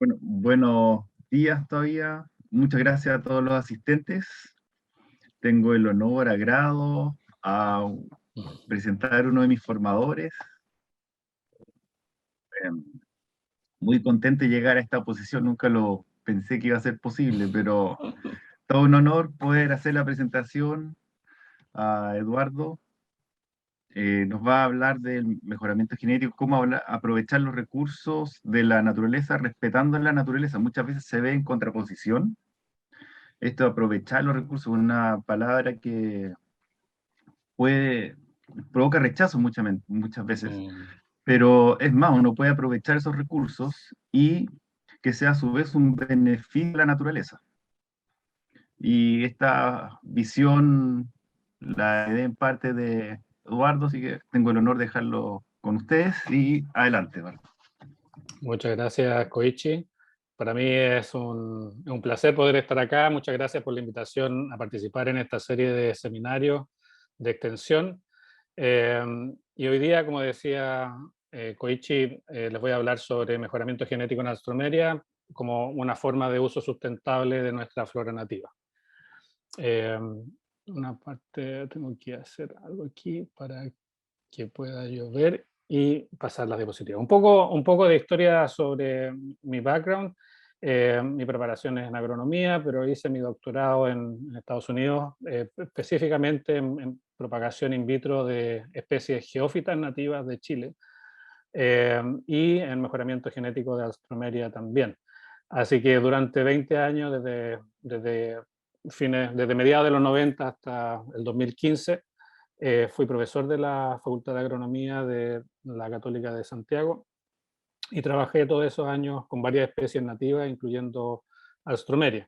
Bueno, buenos días todavía. Muchas gracias a todos los asistentes. Tengo el honor, agrado a presentar uno de mis formadores. Eh, Muy contento de llegar a esta posición. Nunca lo pensé que iba a ser posible, pero todo un honor poder hacer la presentación a Eduardo. Nos va a hablar del mejoramiento genético, cómo aprovechar los recursos de la naturaleza, respetando la naturaleza. Muchas veces se ve en contraposición. Esto de aprovechar los recursos, una palabra que puede, provoca rechazo muchas veces, Mm. pero es más, uno puede aprovechar esos recursos y que sea a su vez un beneficio de la naturaleza. Y esta visión la heredé en parte de Eduardo, así que tengo el honor de dejarlo con ustedes y adelante, Eduardo. Muchas gracias, Koichi. Para mí es un placer poder estar acá. Muchas gracias por la invitación a participar en esta serie de seminarios de extensión. Y hoy día, como decía Koichi, les voy a hablar sobre mejoramiento genético en Alstroemeria como una forma de uso sustentable de nuestra flora nativa. Una parte, tengo que hacer algo aquí para que pueda yo ver y pasar las diapositivas. Un poco de historia sobre mi background. Mi preparación es en agronomía, pero hice mi doctorado en Estados Unidos, específicamente en propagación in vitro de especies geófitas nativas de Chile y en mejoramiento genético de Alstroemeria también. Así que durante 20 años, desde mediados de los 90 hasta el 2015, fui profesor de la Facultad de Agronomía de la Católica de Santiago y trabajé todos esos años con varias especies nativas, incluyendo Alstroemeria.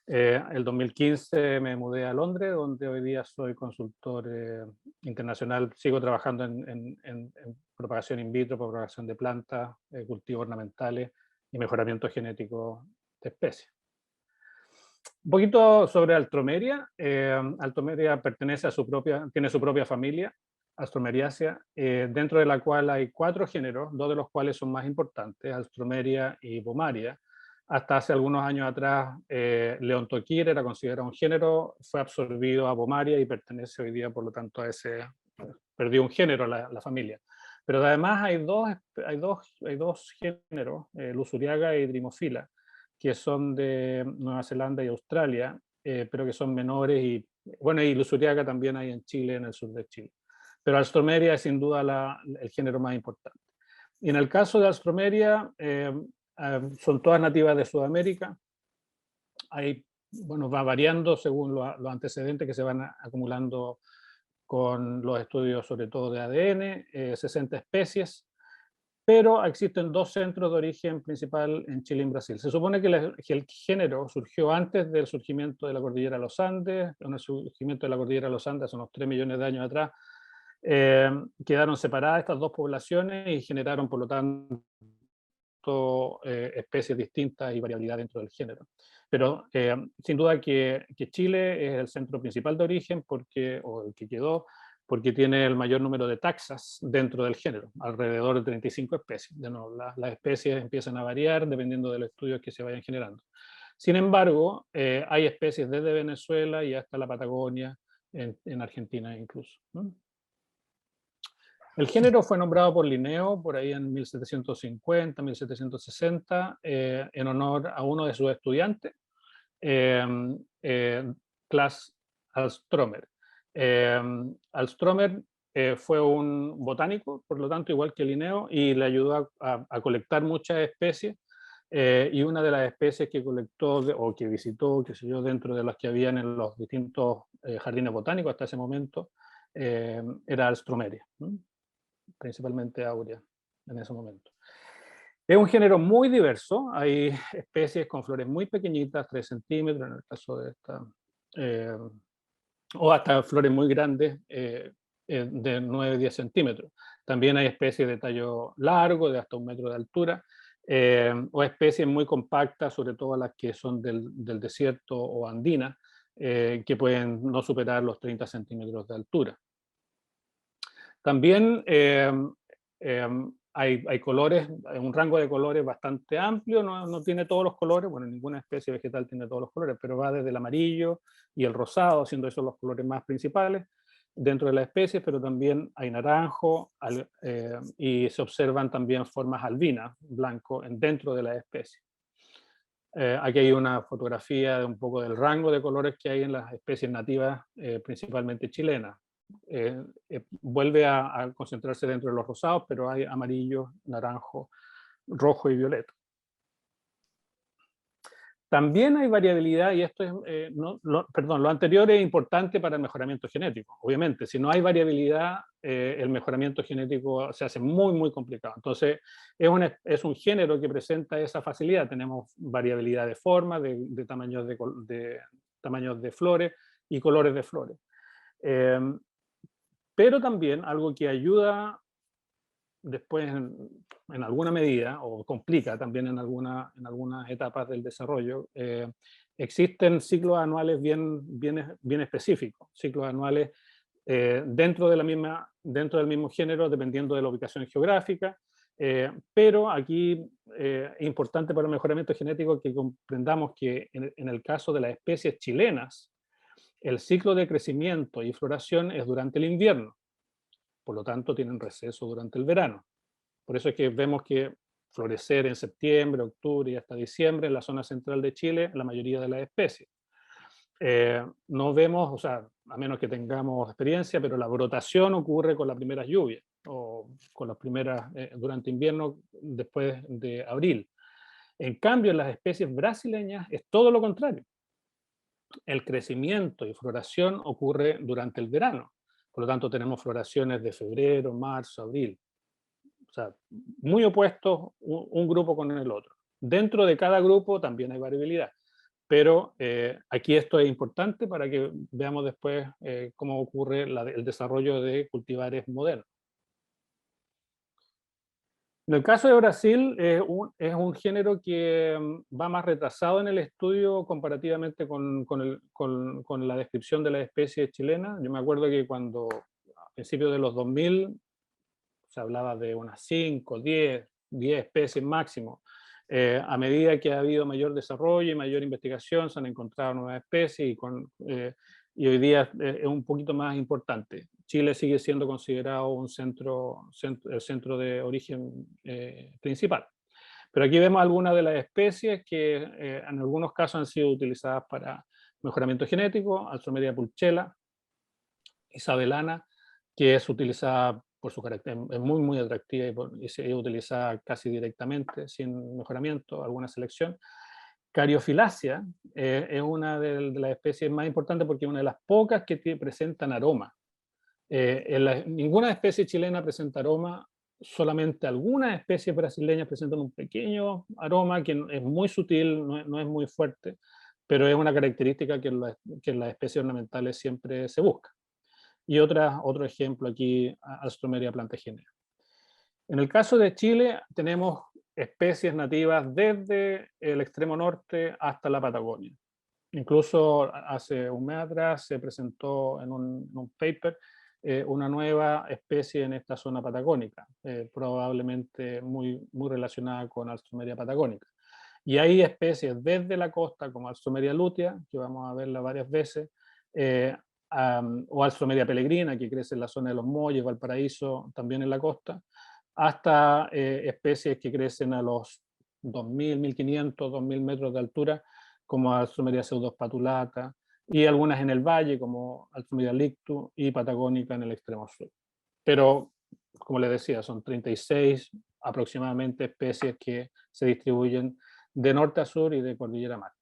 El 2015 me mudé a Londres, donde hoy día soy consultor internacional. Sigo trabajando en propagación in vitro, propagación de plantas, cultivos ornamentales y mejoramiento genético de especies. Un poquito sobre Alstroemeria. Alstroemeria tiene su propia familia, Alstroemeriaceae, dentro de la cual hay 4 géneros, 2 de los cuales son más importantes, Alstroemeria y Bommaria. Hasta hace algunos años atrás, Leontoquir era considerado un género, fue absorbido a Bommaria y pertenece hoy día, por lo tanto, perdió un género la familia. Pero además hay dos géneros, Lusuriaga y Drosophila, que son de Nueva Zelanda y Australia, pero que son menores y, bueno, y Lusuriaga también hay en Chile, en el sur de Chile. Pero Alstroemeria es sin duda el género más importante. Y en el caso de Alstroemeria, son todas nativas de Sudamérica. Bueno, va variando según los antecedentes que se van acumulando con los estudios sobre todo de ADN, 60 especies, pero existen 2 centros de origen principal en Chile y en Brasil. Se supone que el género surgió antes del surgimiento de la cordillera de los Andes. Con el surgimiento de la cordillera de los Andes, hace unos 3 millones de años atrás, quedaron separadas estas 2 poblaciones y generaron, por lo tanto, especies distintas y variabilidad dentro del género. Pero sin duda que Chile es el centro principal de origen, o el que quedó, porque tiene el mayor número de taxas dentro del género, alrededor de 35 especies. De nuevo, las especies empiezan a variar dependiendo de los estudios que se vayan generando. Sin embargo, hay especies desde Venezuela y hasta la Patagonia, en Argentina incluso, ¿no? El género fue nombrado por Linneo por ahí en 1750, 1760, en honor a uno de sus estudiantes, eh, Claes Alstroemer. Alstroemer fue un botánico, por lo tanto, igual que Linneo, y le ayudó a colectar muchas especies. Y una de las especies que colectó o que visitó, qué sé yo, dentro de las que habían en los distintos jardines botánicos hasta ese momento, era Alstroemeria, ¿no? Principalmente Aurea en ese momento. Es un género muy diverso, hay especies con flores muy pequeñitas, 3 centímetros en el caso de esta, eh, o hasta flores muy grandes de 9-10 centímetros. También hay especies de tallo largo, de hasta 1 metro de altura, o especies muy compactas, sobre todo las que son del desierto o andinas, que pueden no superar los 30 centímetros de altura. También hay colores, hay un rango de colores bastante amplio, no tiene todos los colores, bueno, ninguna especie vegetal tiene todos los colores, pero va desde el amarillo y el rosado, siendo esos los colores más principales dentro de la especie, pero también hay naranjo y se observan también formas albinas, blanco, dentro de la especie. Aquí hay una fotografía de un poco del rango de colores que hay en las especies nativas, principalmente chilenas. Vuelve a concentrarse dentro de los rosados, pero hay amarillo, naranjo, rojo y violeta. También hay variabilidad, y esto es, perdón, lo anterior es importante para el mejoramiento genético. Obviamente, si no hay variabilidad, el mejoramiento genético se hace muy, muy complicado. Entonces, es un género que presenta esa facilidad. Tenemos variabilidad de forma, de tamaños de flores y colores de flores. Pero también algo que ayuda después en alguna medida, o complica también en algunas etapas del desarrollo, existen ciclos anuales bien específicos, ciclos anuales dentro del mismo género, dependiendo de la ubicación geográfica, pero aquí es importante para el mejoramiento genético que comprendamos que en el caso de las especies chilenas, el ciclo de crecimiento y floración es durante el invierno, por lo tanto tienen receso durante el verano. Por eso es que vemos que florecer en septiembre, octubre y hasta diciembre en la zona central de Chile, la mayoría de las especies. No vemos, o sea, a menos que tengamos experiencia, pero la brotación ocurre con las primeras lluvias o con las primeras, durante invierno, después de abril. En cambio, en las especies brasileñas es todo lo contrario. El crecimiento y floración ocurre durante el verano. Por lo tanto, tenemos floraciones de febrero, marzo, abril. O sea, muy opuestos un grupo con el otro. Dentro de cada grupo también hay variabilidad, pero aquí esto es importante para que veamos después cómo ocurre el desarrollo de cultivares modernos. En el caso de Brasil, es un género que va más retrasado en el estudio comparativamente con la descripción de las especies chilenas. Yo me acuerdo que cuando a principios de los 2000 se hablaba de unas 5, 10 especies máximo. A medida que ha habido mayor desarrollo y mayor investigación, se han encontrado nuevas especies y hoy día es un poquito más importante. Chile sigue siendo considerado el centro de origen principal. Pero aquí vemos algunas de las especies que en algunos casos han sido utilizadas para mejoramiento genético: Alstroemeria pulchela, isabelana, que es utilizada por su carácter, es muy, muy atractiva y se utiliza casi directamente, sin mejoramiento, alguna selección. Caryophyllacia es una de las especies más importantes porque es una de las pocas que presentan aroma. Ninguna especie chilena presenta aroma, solamente algunas especies brasileñas presentan un pequeño aroma que es muy sutil, no es muy fuerte, pero es una característica que en las especies ornamentales siempre se busca. Y otro ejemplo aquí, Alstroemeria plantagenea. En el caso de Chile, tenemos especies nativas desde el extremo norte hasta la Patagonia. Incluso hace un mes atrás se presentó en un paper una nueva especie en esta zona patagónica, probablemente muy relacionada con Alstroemeria patagónica. Y hay especies desde la costa, como Alstroemeria lutea, que vamos a verla varias veces, o Alstroemeria peregrina, que crece en la zona de los Molles, Valparaíso, también en la costa, hasta especies que crecen a los 2.000, 1.500, 2.000 metros de altura, como Alstroemeria pseudospatulata, y algunas en el valle, como Alstroemeria lictu y patagónica en el extremo sur. Pero, como les decía, son 36 aproximadamente especies que se distribuyen de norte a sur y de cordillera a mar.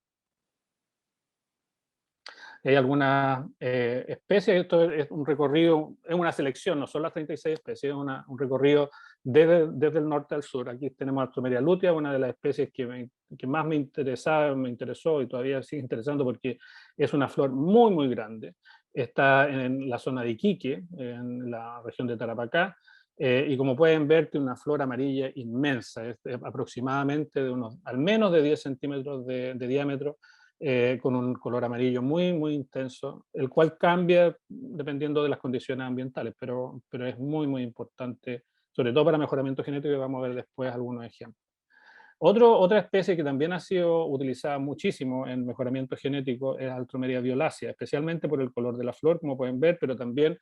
Hay algunas especies, esto es un recorrido, es una selección, no son las 36 especies, es un recorrido desde el norte al sur. Aquí tenemos Alstroemeria lutea, una de las especies que más me interesó y todavía sigue interesando porque es una flor muy, muy grande. Está en la zona de Iquique, en la región de Tarapacá, y como pueden ver, tiene una flor amarilla inmensa, es aproximadamente al menos de 10 centímetros de diámetro, con un color amarillo muy, muy intenso, el cual cambia dependiendo de las condiciones ambientales, pero es muy, muy importante sobre todo para mejoramiento genético, y vamos a ver después algunos ejemplos. Otra especie que también ha sido utilizada muchísimo en mejoramiento genético es Alstroemeria violacea, especialmente por el color de la flor, como pueden ver, pero también,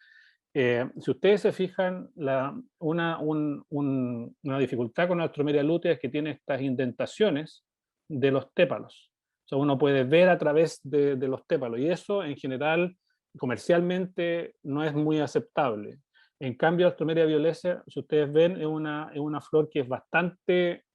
si ustedes se fijan, una dificultad con Alstroemeria lutea es que tiene estas indentaciones de los tépalos. O sea, uno puede ver a través de los tépalos, y eso en general, comercialmente, no es muy aceptable. En cambio, Alstroemeria violacea, si ustedes ven, es una flor que es bastante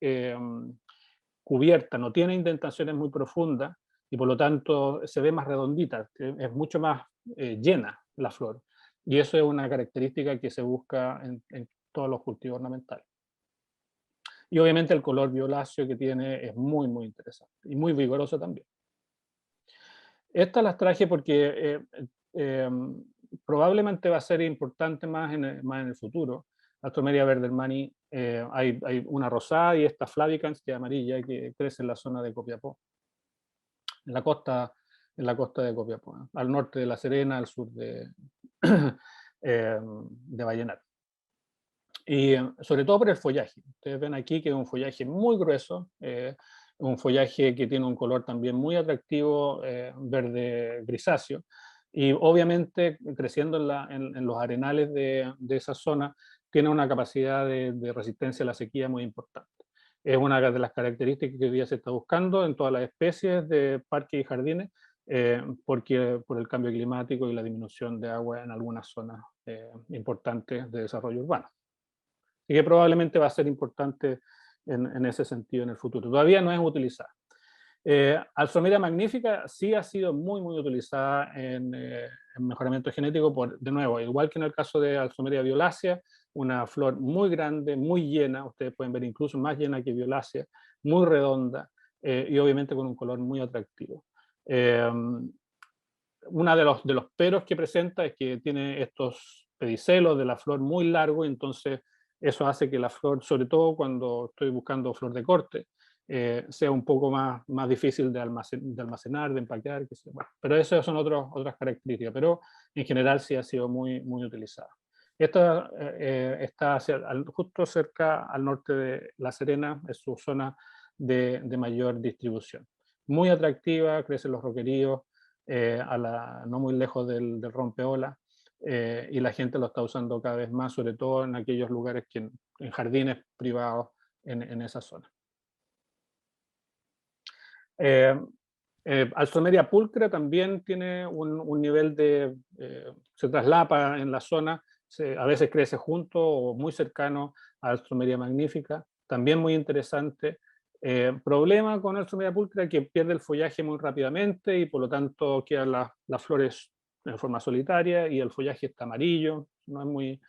cubierta, no tiene indentaciones muy profundas y por lo tanto se ve más redondita, es mucho más llena la flor. Y eso es una característica que se busca en todos los cultivos ornamentales. Y obviamente el color violáceo que tiene es muy, muy interesante y muy vigoroso también. Estas las traje porque probablemente va a ser importante más en el futuro. Alstroemeria verdelmani, hay una rosada y esta flavicans, que es amarilla, que crece en la zona de Copiapó, en la costa de Copiapó, ¿no? Al norte de La Serena, al sur de Vallenar. Y sobre todo por el follaje. Ustedes ven aquí que es un follaje muy grueso, un follaje que tiene un color también muy atractivo, verde grisáceo, y obviamente creciendo en los arenales de esa zona, tiene una capacidad de resistencia a la sequía muy importante. Es una de las características que hoy día se está buscando en todas las especies de parques y jardines, porque por el cambio climático y la disminución de agua en algunas zonas importantes de desarrollo urbano. Y que probablemente va a ser importante en ese sentido en el futuro. Todavía no es utilizada. Alstroemeria magnifica sí ha sido muy, muy utilizada en mejoramiento genético, de nuevo, igual que en el caso de Alstroemeria violacea, una flor muy grande, muy llena, ustedes pueden ver incluso más llena que violacea, muy redonda, y obviamente con un color muy atractivo. Uno de los peros que presenta es que tiene estos pedicelos de la flor muy largos, entonces eso hace que la flor, sobre todo cuando estoy buscando flor de corte, sea un poco más difícil de almacenar, de empaquetar, que sea. Bueno, pero esas son otras características, pero en general sí ha sido muy, muy utilizada. Esta está justo cerca al norte de La Serena, es su zona de mayor distribución. Muy atractiva, crecen los roqueríos, no muy lejos del rompeola, y la gente lo está usando cada vez más, sobre todo en aquellos lugares en jardines privados en esa zona. Alstroemeria pulcra también tiene un nivel se traslapa en la zona, a veces crece junto o muy cercano a Alstroemeria magnifica, también muy interesante. Problema con Alstroemeria pulcra que pierde el follaje muy rápidamente y por lo tanto quedan las flores en forma solitaria y el follaje está amarillo, no es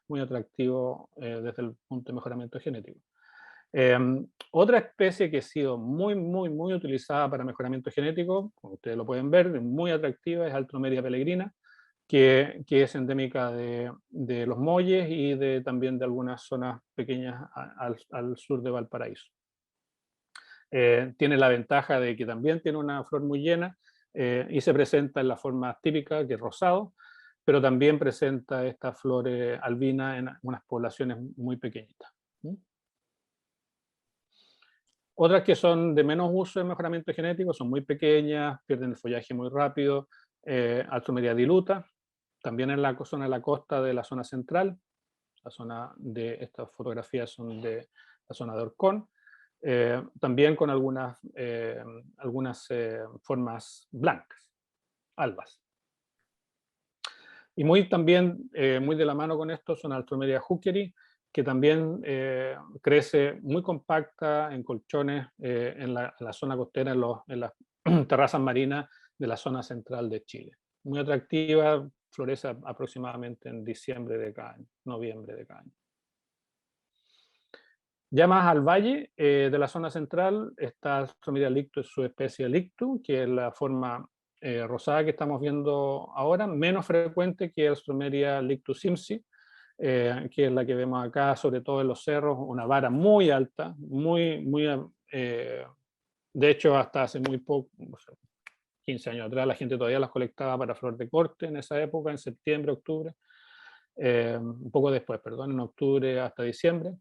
muy atractivo desde el punto de mejoramiento genético. Otra especie que ha sido muy, muy, muy utilizada para mejoramiento genético, como ustedes lo pueden ver, muy atractiva, es Alstroemeria peregrina, que es endémica de los Molles y también de algunas zonas pequeñas al sur de Valparaíso. Tiene la ventaja de que también tiene una flor muy llena y se presenta en la forma típica, que es rosado, pero también presenta esta flor albina en unas poblaciones muy pequeñitas. Otras que son de menos uso en mejoramiento genético, son muy pequeñas, pierden el follaje muy rápido, Alstroemeria diluta, también en la zona de la costa de la zona central, la zona de estas fotografías son de la zona de Orcón, también con algunas formas blancas, albas. Y también muy de la mano con esto son Alstroemeria hookeri, que también crece muy compacta en colchones en la zona costera, en las terrazas marinas de la zona central de Chile. Muy atractiva, florece aproximadamente en diciembre de cada año, noviembre de cada año. Ya más al valle de la zona central está Alstroemeria lictu, su especie lictu, que es la forma rosada que estamos viendo ahora, menos frecuente que Alstroemeria lictu simsi, que es la que vemos acá, sobre todo en los cerros, una vara muy alta, de hecho hasta hace muy poco, 15 años atrás, la gente todavía las colectaba para flor de corte en esa época, en septiembre, octubre, un poco después, perdón, en octubre hasta diciembre.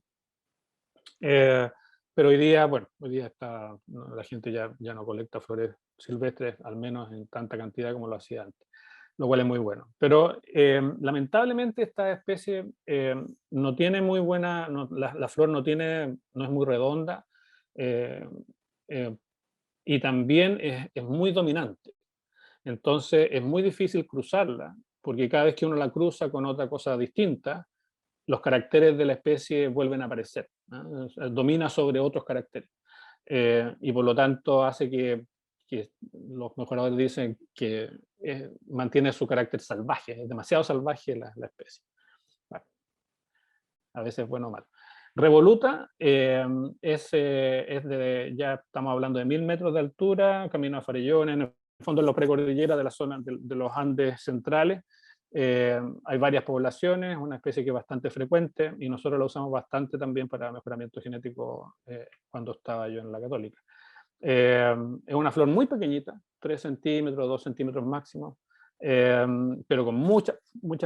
Pero hoy día, bueno, hoy día la gente ya no colecta flores silvestres, al menos en tanta cantidad como lo hacía antes, lo cual es muy bueno. Pero lamentablemente esta especie no tiene muy buena, la flor no es muy redonda, eh, eh, y también es muy dominante. Entonces es muy difícil cruzarla, porque cada vez que uno la cruza con otra cosa distinta, los caracteres de la especie vuelven a aparecer, ¿no? Domina sobre otros caracteres. Y por lo tanto hace que los mejoradores dicen que mantiene su carácter salvaje, es demasiado salvaje la especie. Bueno, a veces bueno o malo. Revoluta ya estamos hablando de 1000 metros de altura, camino a Farellones, en el fondo en la precordillera de la zona de los Andes centrales. Hay varias poblaciones, una especie que es bastante frecuente y nosotros la usamos bastante también para mejoramiento genético cuando estaba yo en la Católica. Es una flor muy pequeñita, 3 centímetros, 2 centímetros máximo, pero con muchas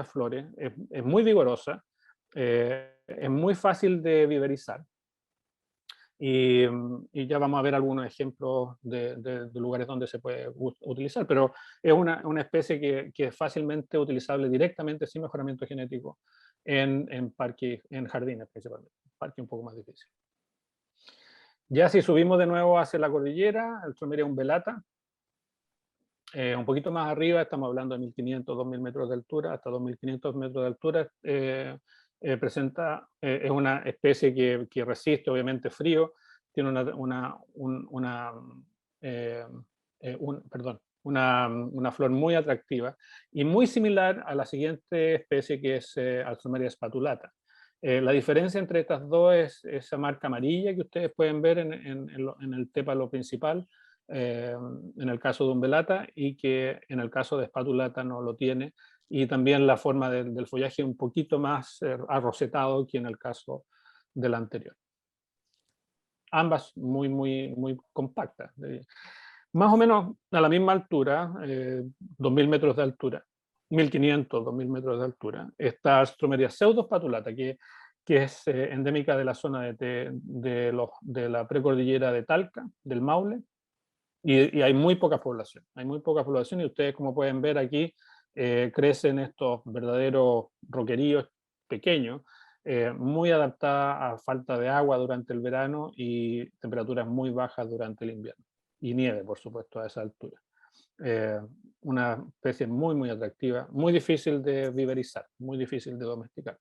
flores, es muy vigorosa, es muy fácil de viverizar. Y ya vamos a ver algunos ejemplos de lugares donde se puede utilizar, pero es una especie que es fácilmente utilizable directamente sin mejoramiento genético en parques, en jardines principalmente, parque un poco más difícil. Ya si subimos de nuevo hacia la cordillera, el Stromeria umbellata, un poquito más arriba, estamos hablando de 1500, 2000 metros de altura, hasta 2500 metros de altura, es una especie que resiste obviamente frío, tiene una flor muy atractiva y muy similar a la siguiente especie que es Alstroemeria spatulata. La diferencia entre estas dos es esa marca amarilla que ustedes pueden ver en el tépalo principal, en el caso de umbellata, y que en el caso de spatulata no lo tiene, y también la forma del follaje un poquito más arrosetado que en el caso del anterior. Ambas muy compactas, más o menos a la misma altura, 2000 metros de altura, 1500, 2000 metros de altura, está Stromeria pseudospatulata, que es endémica de la zona de la precordillera de Talca, del Maule, y hay muy poca población, y ustedes como pueden ver aquí crecen estos verdaderos roqueríos pequeños, muy adaptadas a falta de agua durante el verano y temperaturas muy bajas durante el invierno, y nieve por supuesto a esa altura. Una especie muy atractiva, muy difícil de viverizar, muy difícil de domesticar.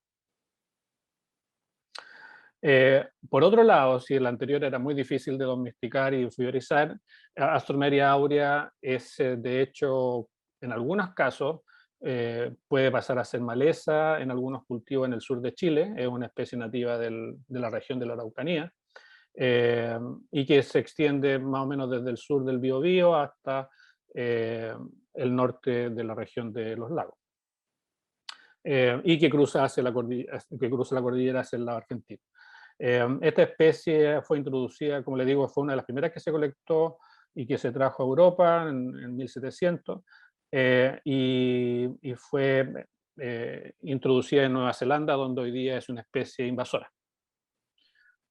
Por otro lado, si el anterior era muy difícil de domesticar y viverizar, Astromeria aurea es, de hecho, en algunos casos, puede pasar a ser maleza en algunos cultivos en el sur de Chile, es una especie nativa de la región de la Araucanía, y que se extiende más o menos desde el sur del Biobío hasta el norte de la región de los lagos, y que cruza la cordillera hacia el lado argentino. Esta especie fue introducida, como le digo, fue una de las primeras que se colectó y que se trajo a Europa en 1700, y fue introducida en Nueva Zelanda, donde hoy día es una especie invasora.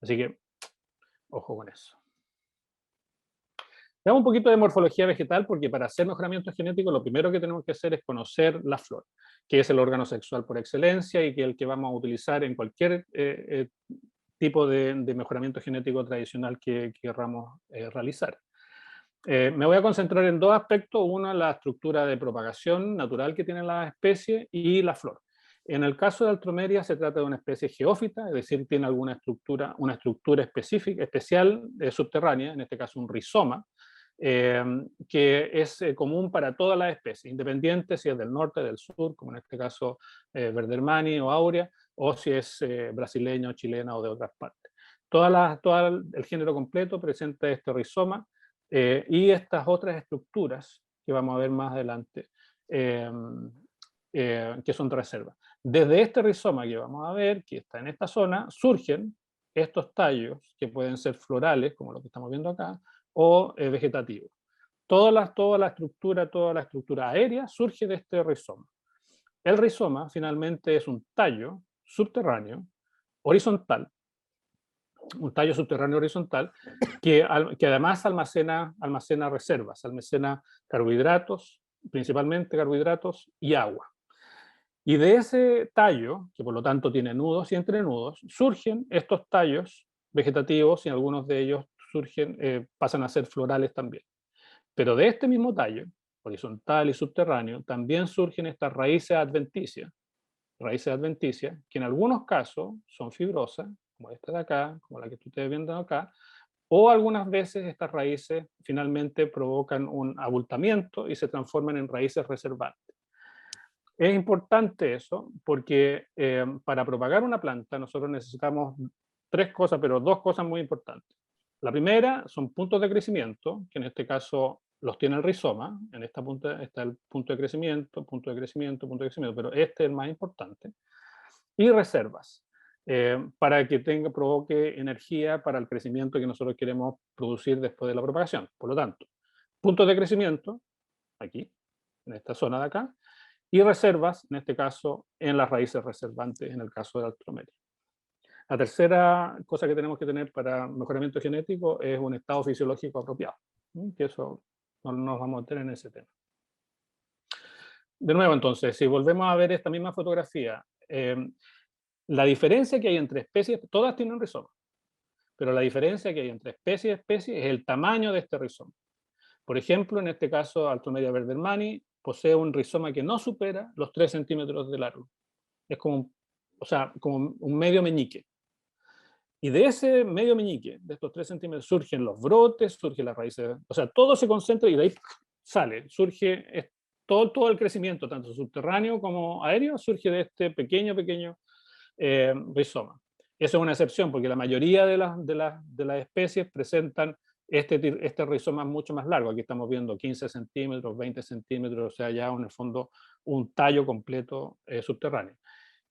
Así que, ojo con eso. Veamos un poquito de morfología vegetal, porque para hacer mejoramiento genético lo primero que tenemos que hacer es conocer la flor, que es el órgano sexual por excelencia y que es el que vamos a utilizar en cualquier tipo de mejoramiento genético tradicional que querramos realizar. Me voy a concentrar en dos aspectos. Uno, la estructura de propagación natural que tiene la especie y la flor. En el caso de Alstroemeria se trata de una especie geófita, es decir, tiene una estructura específica, especial, subterránea, en este caso un rizoma, que es común para todas las especies, independiente si es del norte, del sur, como en este caso Verdermani o Aurea, o si es brasileña, chilena o de otras partes. Todo el género completo presenta este rizoma y estas otras estructuras que vamos a ver más adelante, que son de reserva. Desde este rizoma que vamos a ver, que está en esta zona, surgen estos tallos que pueden ser florales, como lo que estamos viendo acá, o vegetativos. Toda la estructura aérea surge de este rizoma. El rizoma finalmente es un tallo subterráneo, horizontal, un tallo subterráneo horizontal, que además almacena reservas, almacena carbohidratos, principalmente carbohidratos y agua. Y de ese tallo, que por lo tanto tiene nudos y entrenudos, surgen estos tallos vegetativos y algunos de ellos pasan a ser florales también. Pero de este mismo tallo, horizontal y subterráneo, también surgen estas raíces adventicias, que en algunos casos son fibrosas, como esta de acá, como la que tú estás viendo acá, o algunas veces estas raíces finalmente provocan un abultamiento y se transforman en raíces reservantes. Es importante eso porque para propagar una planta nosotros necesitamos tres cosas, pero dos cosas muy importantes. La primera son puntos de crecimiento, que en este caso los tiene el rizoma. En esta punta está el punto de crecimiento, punto de crecimiento, punto de crecimiento, pero este es el más importante. Y reservas, para que provoque energía para el crecimiento que nosotros queremos producir después de la propagación. Por lo tanto, puntos de crecimiento, aquí, en esta zona de acá, y reservas, en este caso, en las raíces reservantes, en el caso de la altromeria. La tercera cosa que tenemos que tener para mejoramiento genético es un estado fisiológico apropiado, que eso no nos vamos a meter en ese tema. De nuevo, entonces, si volvemos a ver esta misma fotografía, la diferencia que hay entre especies, todas tienen rizoma, pero la diferencia que hay entre especie y especie es el tamaño de este rizoma. Por ejemplo, en este caso, Altromeria verdelmani posee un rizoma que no supera los 3 centímetros de largo. Es como, como un medio meñique. Y de ese medio meñique, de estos 3 centímetros, surgen los brotes, surgen las raíces, o sea, todo se concentra y de ahí surge todo el crecimiento, tanto subterráneo como aéreo, surge de este pequeño rizoma. Eso es una excepción, porque la mayoría de las especies presentan este rizoma mucho más largo. Aquí estamos viendo 15 centímetros, 20 centímetros, o sea, ya en el fondo un tallo completo subterráneo.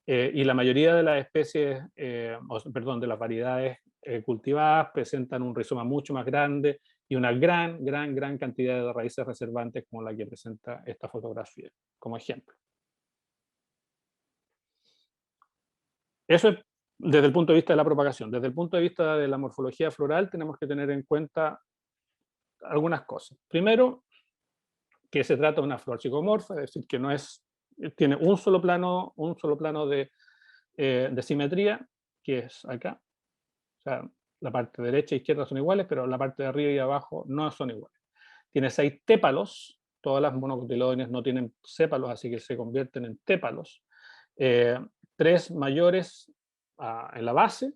Y la mayoría de las especies, de las variedades cultivadas presentan un rizoma mucho más grande y una gran cantidad de raíces reservantes como la que presenta esta fotografía, como ejemplo. Eso es desde el punto de vista de la propagación. Desde el punto de vista de la morfología floral tenemos que tener en cuenta algunas cosas. Primero, que se trata de una flor zigomorfa, es decir, que no es, tiene un solo plano de simetría, que es acá. O sea, la parte derecha e izquierda son iguales, pero la parte de arriba y abajo no son iguales. Tiene 6 tépalos, todas las monocotiledóneas no tienen sépalos, así que se convierten en tépalos. 3 mayores en la base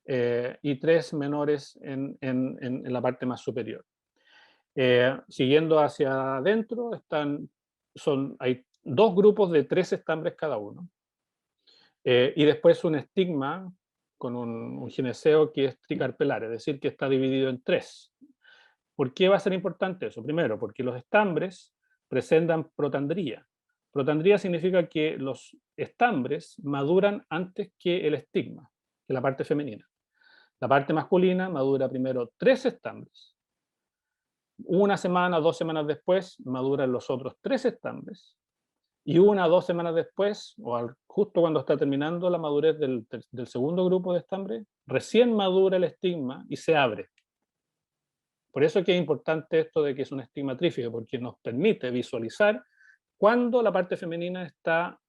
y 3 menores en la parte más superior. Siguiendo hacia adentro hay 2 grupos de 3 estambres cada uno. Y después un estigma con un gineceo que es tricarpelar, es decir, que está dividido en 3. ¿Por qué va a ser importante eso? Primero, porque los estambres presentan protandría. Protandría significa que los estambres maduran antes que el estigma, que la parte femenina. La parte masculina madura primero 3 estambres. Una semana, 2 semanas después, maduran los otros 3 estambres. Y 1 o 2 semanas después, justo cuando está terminando la madurez del segundo grupo de estambres, recién madura el estigma y se abre. Por eso es que es importante esto de que es un estigma trífido, porque nos permite visualizar cuando la parte femenina está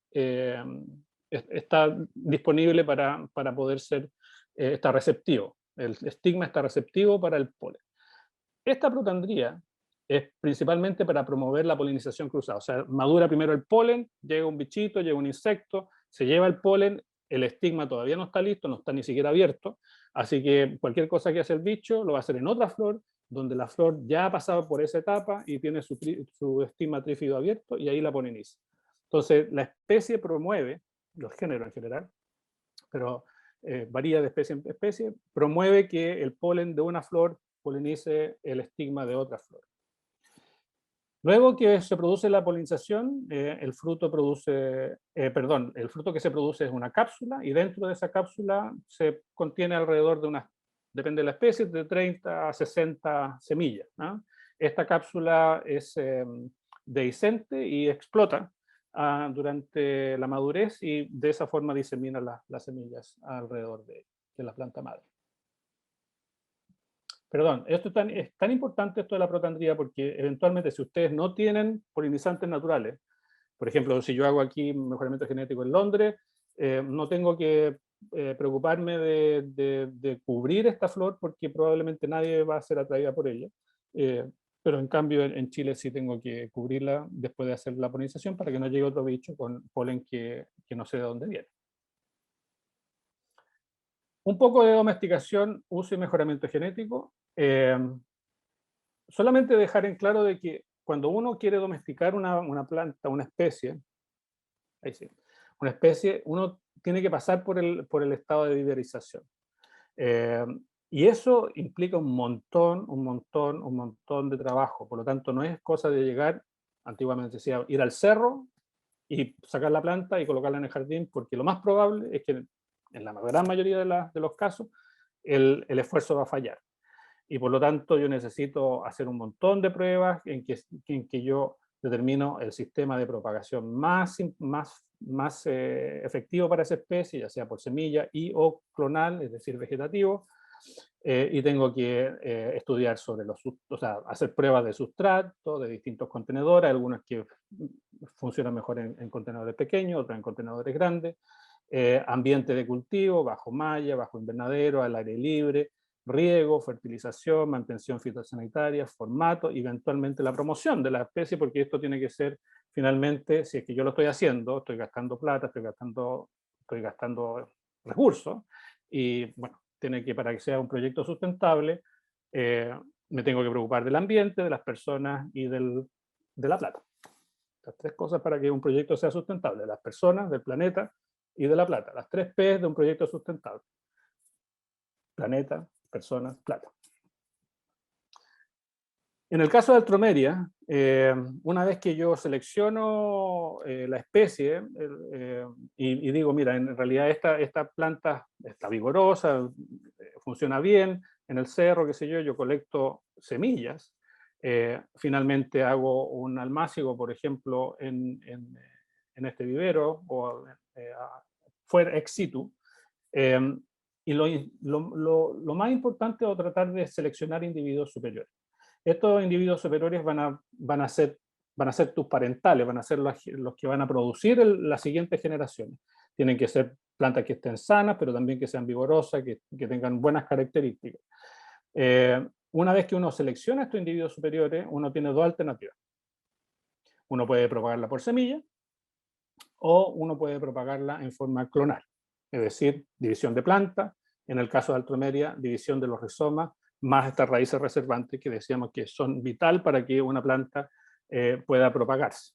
disponible para poder está receptivo. El estigma está receptivo para el polen. Esta protandría es principalmente para promover la polinización cruzada. O sea, madura primero el polen, llega un bichito, llega un insecto, se lleva el polen, el estigma todavía no está listo, no está ni siquiera abierto, así que cualquier cosa que hace el bicho lo va a hacer en otra flor, donde la flor ya ha pasado por esa etapa y tiene su estigma trífido abierto y ahí la poliniza. Entonces, la especie promueve, los géneros en general, pero varía de especie en especie, promueve que el polen de una flor polinice el estigma de otra flor. Luego que se produce la polinización, el fruto que se produce es una cápsula y dentro de esa cápsula se contiene alrededor de depende de la especie, de 30 a 60 semillas, ¿no? Esta cápsula es dehiscente y explota durante la madurez y de esa forma disemina las semillas alrededor de la planta madre. Perdón, es tan importante esto de la protandría porque eventualmente si ustedes no tienen polinizantes naturales, por ejemplo, si yo hago aquí mejoramiento genético en Londres, no tengo que preocuparme de cubrir esta flor porque probablemente nadie va a ser atraída por ella. Pero en cambio en Chile sí tengo que cubrirla después de hacer la polinización para que no llegue otro bicho con polen que no sé de dónde viene. Un poco de domesticación, uso y mejoramiento genético. Solamente dejar en claro de que cuando uno quiere domesticar una planta, una especie, ahí sí, una especie, uno tiene que pasar por el estado de viverización. Y eso implica un montón de trabajo. Por lo tanto, no es cosa de llegar, antiguamente decía, ir al cerro y sacar la planta y colocarla en el jardín, porque lo más probable es que en la gran mayoría de los casos el esfuerzo va a fallar. Y por lo tanto yo necesito hacer un montón de pruebas en que yo determino el sistema de propagación más efectivo para esa especie, ya sea por semilla y o clonal, es decir, vegetativo, y tengo que estudiar sobre o sea, hacer pruebas de sustrato, de distintos contenedores, algunos que funcionan mejor en contenedores pequeños, otros en contenedores grandes, ambiente de cultivo, bajo malla, bajo invernadero, al aire libre, riego, fertilización, mantención fitosanitaria, formato, eventualmente la promoción de la especie, porque esto tiene que ser finalmente, si es que yo lo estoy haciendo, estoy gastando plata, estoy gastando recursos, y bueno, tiene que, para que sea un proyecto sustentable, me tengo que preocupar del ambiente, de las personas y de la plata. Las tres cosas para que un proyecto sea sustentable: las personas, del planeta y de la plata. Las tres P de un proyecto sustentable: planeta, personas, plata. En el caso de Altromeria, una vez que yo selecciono la especie y digo, mira, en realidad esta planta está vigorosa, funciona bien, en el cerro, qué sé yo colecto semillas, finalmente hago un almácigo, por ejemplo, en este vivero o fuera ex situ, y lo más importante es tratar de seleccionar individuos superiores. Estos individuos superiores van a ser tus parentales, van a ser los que van a producir las siguientes generaciones. Tienen que ser plantas que estén sanas, pero también que sean vigorosas, que tengan buenas características. Una vez que uno selecciona estos individuos superiores, uno tiene dos alternativas. Uno puede propagarla por semilla o uno puede propagarla en forma clonal, es decir, división de planta. En el caso de Altromeria, división de los rizomas, más estas raíces reservantes que decíamos que son vital para que una planta pueda propagarse.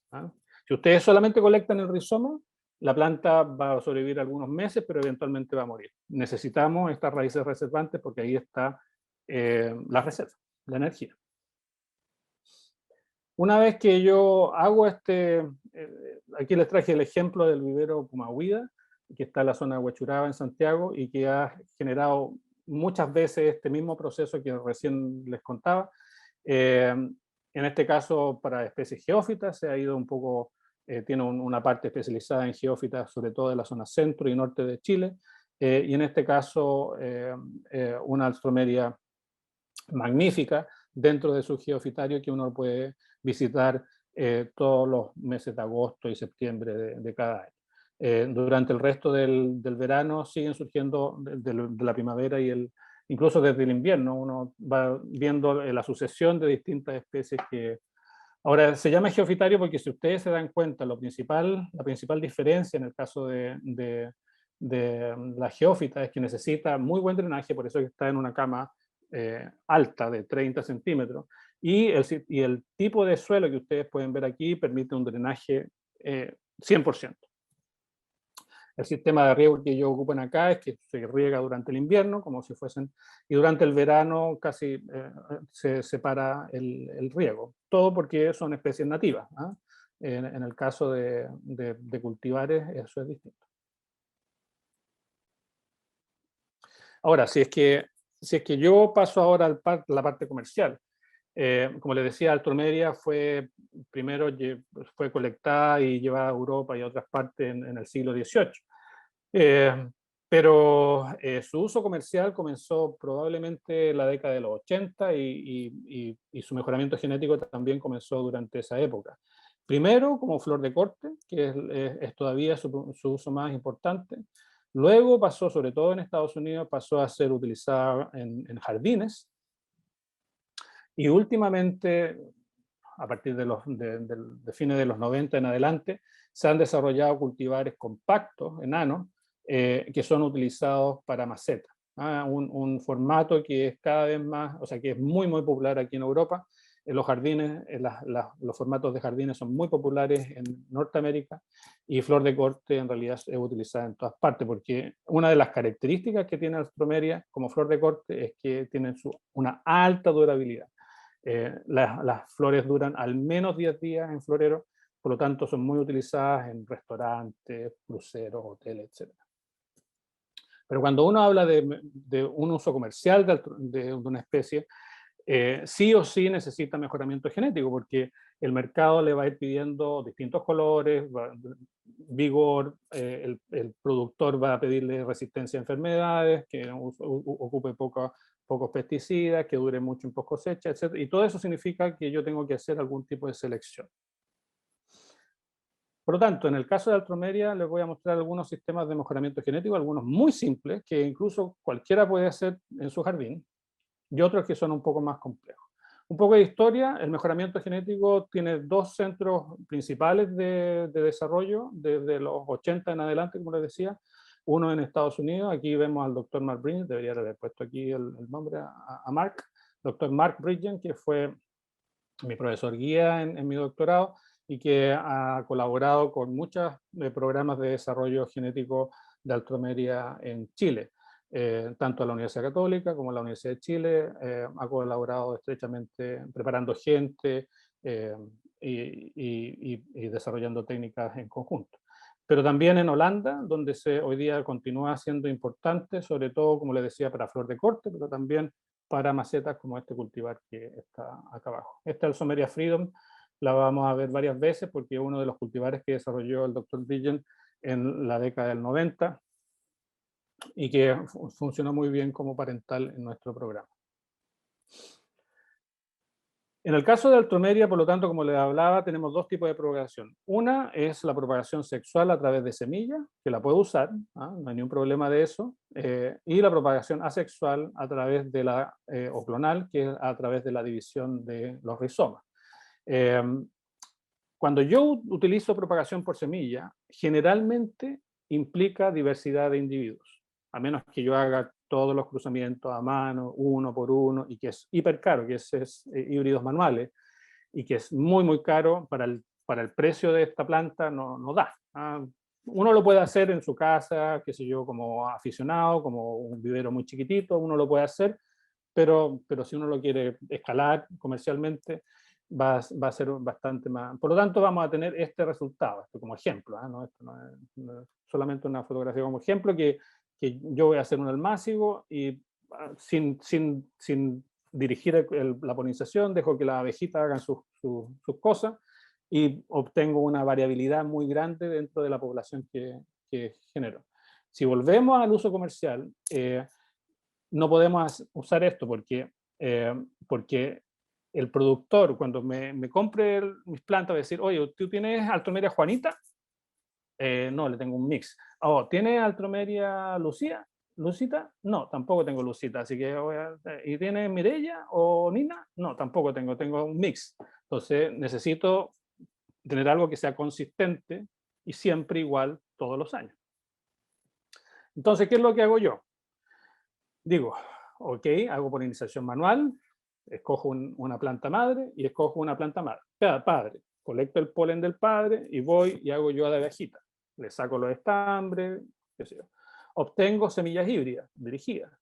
Si ustedes solamente colectan el rizoma, la planta va a sobrevivir algunos meses, pero eventualmente va a morir. Necesitamos estas raíces reservantes porque ahí está la reserva, la energía. Una vez que yo hago aquí les traje el ejemplo del vivero Pumahuida, que está en la zona de Huachuraba, en Santiago, y que ha generado muchas veces este mismo proceso que recién les contaba. En este caso, para especies geófitas, se ha ido un poco, tiene una parte especializada en geófitas, sobre todo de la zona centro y norte de Chile, y en este caso, una Alstroemeria magnífica dentro de su geofitario que uno puede visitar todos los meses de agosto y septiembre de cada año. Durante el resto del verano siguen surgiendo de la primavera y incluso desde el invierno uno va viendo la sucesión de distintas especies que ahora se llama geofitario porque si ustedes se dan cuenta la principal diferencia en el caso de la geófita es que necesita muy buen drenaje, por eso está en una cama alta de 30 centímetros, y el tipo de suelo que ustedes pueden ver aquí permite un drenaje 100%. El sistema de riego que ellos ocupan acá es que se riega durante el invierno, como si fuesen, y durante el verano casi se separa el riego. Todo porque son especies nativas. En el caso de cultivares, eso es distinto. Ahora, si es que yo paso ahora a la parte comercial, Como les decía, Altromeria primero fue colectada y llevada a Europa y a otras partes en el siglo XVIII. Pero su uso comercial comenzó probablemente en la década de los 80 y su mejoramiento genético también comenzó durante esa época. Primero como flor de corte, que es todavía su uso más importante. Luego pasó, sobre todo en Estados Unidos, pasó a ser utilizada en jardines. Y últimamente, a partir de fines de los 90 en adelante, se han desarrollado cultivares compactos, enanos, que son utilizados para macetas. Un formato que es cada vez más, o sea, que es muy, muy popular aquí en Europa. En los jardines, los formatos de jardines son muy populares en Norteamérica y flor de corte en realidad es utilizada en todas partes, porque una de las características que tiene Alstroemeria como flor de corte es que tienen una alta durabilidad. Las flores duran al menos 10 días en florero, por lo tanto son muy utilizadas en restaurantes, cruceros, hoteles, etc. Pero cuando uno habla de un uso comercial de una especie, sí o sí necesita mejoramiento genético, porque el mercado le va a ir pidiendo distintos colores, vigor, el productor va a pedirle resistencia a enfermedades, que ocupe pocos pesticidas, que dure mucho en post cosecha, etc. Y todo eso significa que yo tengo que hacer algún tipo de selección. Por lo tanto, en el caso de Altromeria les voy a mostrar algunos sistemas de mejoramiento genético, algunos muy simples, que incluso cualquiera puede hacer en su jardín, y otros que son un poco más complejos. Un poco de historia, el mejoramiento genético tiene dos centros principales de desarrollo desde los 80 en adelante, como les decía. Uno en Estados Unidos, aquí vemos al doctor Mark Bridgen, debería haber puesto aquí el nombre a Mark, doctor Mark Bridgen, que fue mi profesor guía en mi doctorado y que ha colaborado con muchos programas de desarrollo genético de Altromeria en Chile. Tanto a la Universidad Católica como a la Universidad de Chile, ha colaborado estrechamente preparando gente y desarrollando técnicas en conjunto. Pero también en Holanda, donde hoy día continúa siendo importante, sobre todo, como les decía, para flor de corte, pero también para macetas como este cultivar que está acá abajo. Esta Alstroemeria Freedom la vamos a ver varias veces porque es uno de los cultivares que desarrolló el Dr. Bridgen en la década del 90 y que funcionó muy bien como parental en nuestro programa. En el caso de Alstroemeria, por lo tanto, como les hablaba, tenemos dos tipos de propagación. Una es la propagación sexual a través de semillas, que la puedo usar, no hay ningún problema de eso, y la propagación asexual a través de o clonal, que es a través de la división de los rizomas. Cuando yo utilizo propagación por semilla, generalmente implica diversidad de individuos, a menos que yo haga todos los cruzamientos a mano, uno por uno, y que es hiper caro, que es híbridos manuales, y que es muy, muy caro para el precio de esta planta, no da. Uno lo puede hacer en su casa, qué sé yo, como aficionado, como un vivero muy chiquitito, uno lo puede hacer, pero si uno lo quiere escalar comercialmente, va a ser bastante más. Por lo tanto, vamos a tener este resultado, esto como ejemplo, ¿no? Esto no es solamente una fotografía como ejemplo, que yo voy a hacer un almácigo y sin dirigir la polinización, dejo que las abejitas hagan sus cosas y obtengo una variabilidad muy grande dentro de la población que genero. Si volvemos al uso comercial, no podemos usar esto porque el productor, cuando me compre mis plantas, va a decir, oye, ¿tú tienes Alstroemeria Juanita? No, le tengo un mix. Oh, ¿tiene Alstroemeria Lucita? No, tampoco tengo Lucita, así que ¿y tiene Mireya o Nina? No, tampoco tengo un mix. Entonces necesito tener algo que sea consistente y siempre igual todos los años. Entonces, ¿qué es lo que hago yo? Digo, ok, hago polinización manual, escojo una planta madre y escojo una planta padre. Colecto el polen del padre y voy y hago yo de abejita. Le saco los estambres, qué sé yo. Obtengo semillas híbridas dirigidas.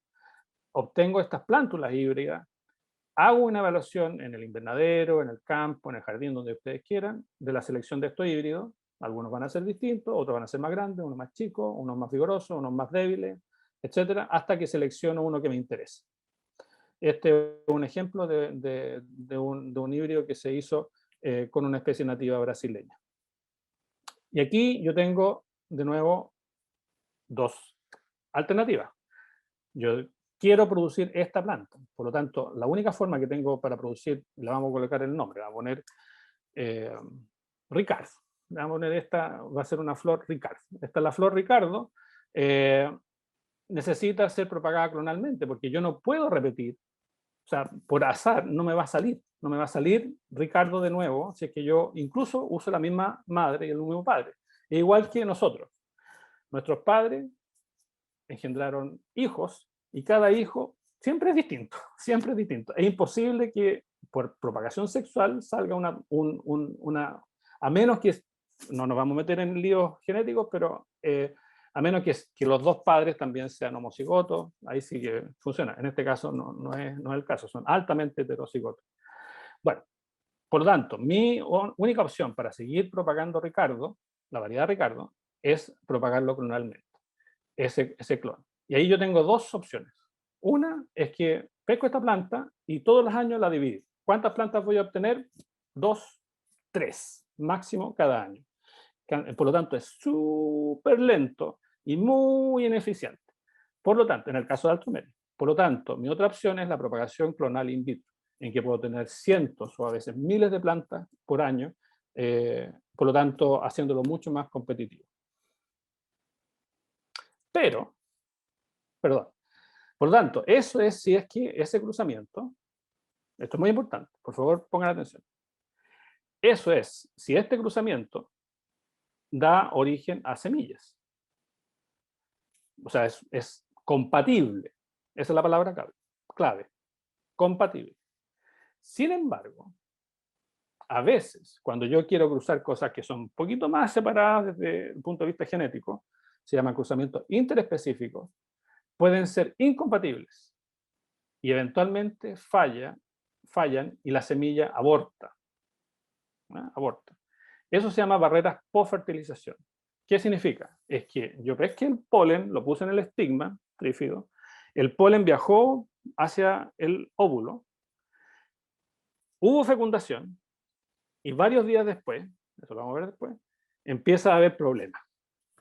Obtengo estas plántulas híbridas. Hago una evaluación en el invernadero, en el campo, en el jardín, donde ustedes quieran, de la selección de estos híbridos. Algunos van a ser distintos, otros van a ser más grandes, unos más chicos, unos más vigorosos, unos más débiles, etcétera, hasta que selecciono uno que me interese. Este es un ejemplo de un híbrido que se hizo con una especie nativa brasileña. Y aquí yo tengo, de nuevo, dos alternativas. Yo quiero producir esta planta, por lo tanto, la única forma que tengo para producir, le vamos a colocar el nombre, vamos a poner eh, Ricardo. Le vamos a poner esta, va a ser una flor Ricardo. Esta es la flor Ricardo. Necesita ser propagada clonalmente, porque yo no puedo repetir, o sea, por azar no me va a salir, no me va a salir Ricardo de nuevo, si es que yo incluso uso la misma madre y el mismo padre. E igual que nosotros, nuestros padres engendraron hijos y cada hijo siempre es distinto, siempre es distinto. Es imposible que por propagación sexual salga una a menos que, no nos vamos a meter en líos genéticos, pero a menos que los dos padres también sean homocigotos, ahí sí que funciona. En este caso no es el caso, son altamente heterocigotos. Bueno, por lo tanto, mi única opción para seguir propagando Ricardo, la variedad Ricardo, es propagarlo clonalmente, ese clon. Y ahí yo tengo dos opciones. Una es que pesco esta planta y todos los años la divido. ¿Cuántas plantas voy a obtener? 2, 3, máximo cada año. Por lo tanto, es súper lento y muy ineficiente. Por lo tanto, en el caso de alto medio. Por lo tanto, mi otra opción es la propagación clonal in vitro, en que puedo tener cientos o a veces miles de plantas por año, por lo tanto, haciéndolo mucho más competitivo. Pero, perdón, por lo tanto, eso es si es que ese cruzamiento, esto es muy importante, por favor pongan atención, eso es si este cruzamiento da origen a semillas. O sea, es compatible. Esa es la palabra clave. Compatible. Sin embargo, a veces, cuando yo quiero cruzar cosas que son un poquito más separadas desde el punto de vista genético, se llaman cruzamientos interespecíficos, pueden ser incompatibles y eventualmente fallan y la semilla aborta. ¿no? Aborta. Eso se llama barreras post-fertilización. ¿Qué significa? Es que yo pesqué el polen, lo puse en el estigma trífido, el polen viajó hacia el óvulo, hubo fecundación y varios días después, eso lo vamos a ver después, empieza a haber problemas.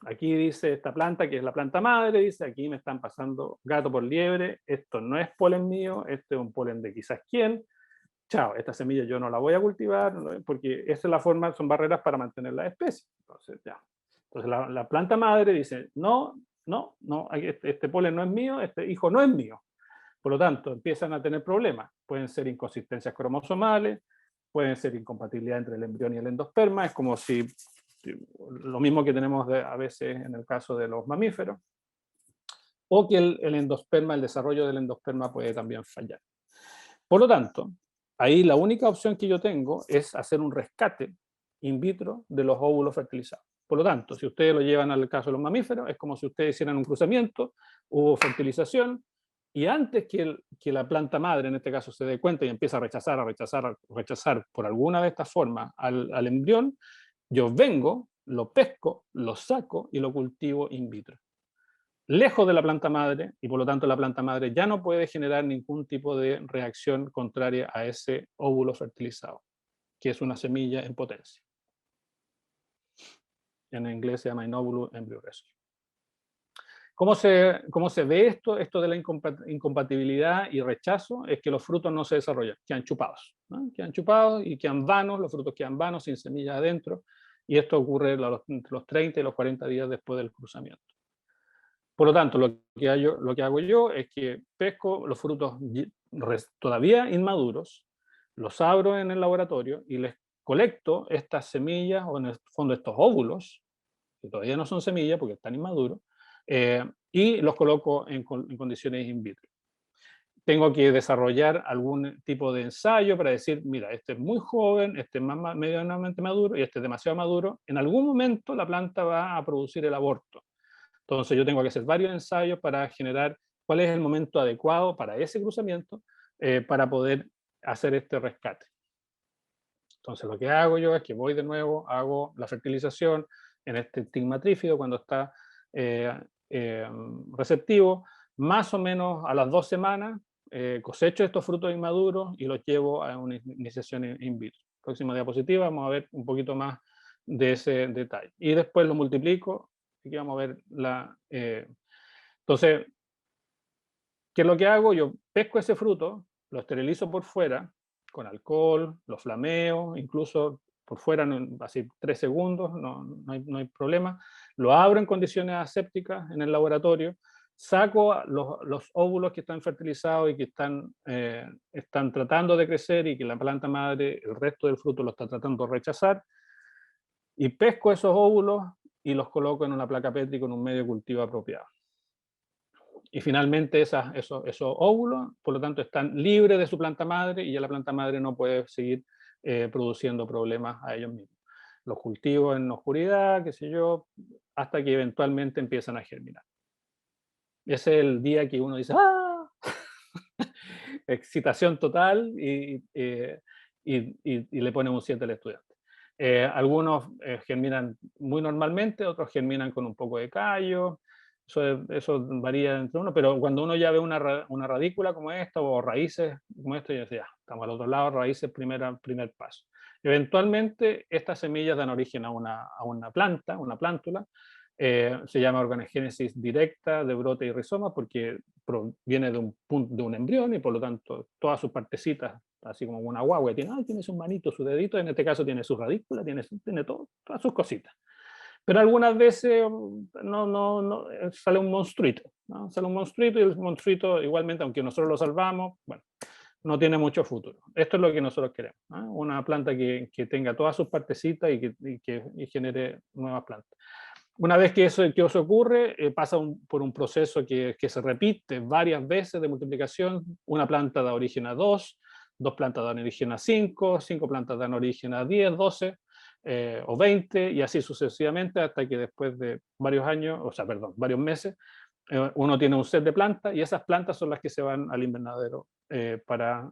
Aquí dice esta planta, que es la planta madre, dice aquí me están pasando gato por liebre, esto no es polen mío, este es un polen de quizás quién, chao, esta semilla yo no la voy a cultivar, porque esa es la forma, son barreras para mantener la especie. Entonces, ya. Entonces la planta madre dice, no, este polen no es mío, este hijo no es mío. Por lo tanto, empiezan a tener problemas. Pueden ser inconsistencias cromosomales, pueden ser incompatibilidad entre el embrión y el endosperma, es como si lo mismo que tenemos a veces en el caso de los mamíferos, o que el endosperma, el desarrollo del endosperma puede también fallar. Por lo tanto, ahí la única opción que yo tengo es hacer un rescate in vitro de los óvulos fertilizados. Por lo tanto, si ustedes lo llevan al caso de los mamíferos, es como si ustedes hicieran un cruzamiento, hubo fertilización, y antes que la planta madre, en este caso, se dé cuenta y empieza a rechazar por alguna de estas formas al embrión, yo vengo, lo pesco, lo saco y lo cultivo in vitro. Lejos de la planta madre, y por lo tanto la planta madre ya no puede generar ningún tipo de reacción contraria a ese óvulo fertilizado, que es una semilla en potencia. En inglés se llama in-óvulo embryo rescue. ¿Cómo se ve esto? Esto de la incompatibilidad y rechazo es que los frutos no se desarrollan, quedan chupados. ¿no? Quedan chupados y quedan vanos, los frutos quedan vanos, sin semillas adentro, y esto ocurre entre los 30 y los 40 días después del cruzamiento. Por lo tanto, lo que hago yo es que pesco los frutos todavía inmaduros, los abro en el laboratorio y les colecto estas semillas, o en el fondo estos óvulos, que todavía no son semillas porque están inmaduros, y los coloco en condiciones in vitro. Tengo que desarrollar algún tipo de ensayo para decir, mira, este es muy joven, este es medianamente maduro y este es demasiado maduro. En algún momento la planta va a producir el aborto. Entonces yo tengo que hacer varios ensayos para generar cuál es el momento adecuado para ese cruzamiento para poder hacer este rescate. Entonces lo que hago yo es que voy de nuevo, hago la fertilización en este estigma trífido cuando está receptivo, más o menos a las 2 semanas cosecho estos frutos inmaduros y los llevo a una iniciación in vitro. Próxima diapositiva, vamos a ver un poquito más de ese detalle. Y después lo multiplico, aquí vamos a ver entonces, ¿qué es lo que hago? Yo pesco ese fruto, lo esterilizo por fuera, con alcohol, lo flameo, incluso por fuera, así 3 segundos, no hay problema. Lo abro en condiciones asépticas en el laboratorio, saco los óvulos que están fertilizados y que están tratando de crecer y que la planta madre, el resto del fruto lo está tratando de rechazar, y pesco esos óvulos y los coloco en una placa Petri con un medio de cultivo apropiado. Y finalmente esos óvulos, por lo tanto, están libres de su planta madre y ya la planta madre no puede seguir produciendo problemas a ellos mismos. Los cultivo en oscuridad, qué sé yo, hasta que eventualmente empiezan a germinar. Ese es el día que uno dice, ¡ah! Excitación total y le pone un 7 al estudiante. Algunos germinan muy normalmente, otros germinan con un poco de callo. Eso varía entre uno, pero cuando uno ya ve una radícula como esta o raíces como esto, ya decía, ya, estamos al otro lado, raíces, primer paso. Eventualmente, estas semillas dan origen a una planta, una plántula. Se llama organogénesis directa de brote y rizoma porque proviene de un embrión y por lo tanto todas sus partecitas, así como una guagua, tiene su manito, su dedito, en este caso tiene su radícula, tiene todas sus cositas. Pero algunas veces sale un monstruito, ¿no? Sale un monstruito y el monstruito igualmente, aunque nosotros lo salvamos, bueno, no tiene mucho futuro. Esto es lo que nosotros queremos, ¿no? Una planta que tenga todas sus partecitas y que genere nuevas plantas. Una vez que eso ocurre, pasa por un proceso que se repite varias veces de multiplicación. Una planta da origen a dos plantas dan origen a 5 plantas dan origen a 10, 12 o 20 y así sucesivamente hasta que después de varios años, varios meses, uno tiene un set de plantas y esas plantas son las que se van al invernadero para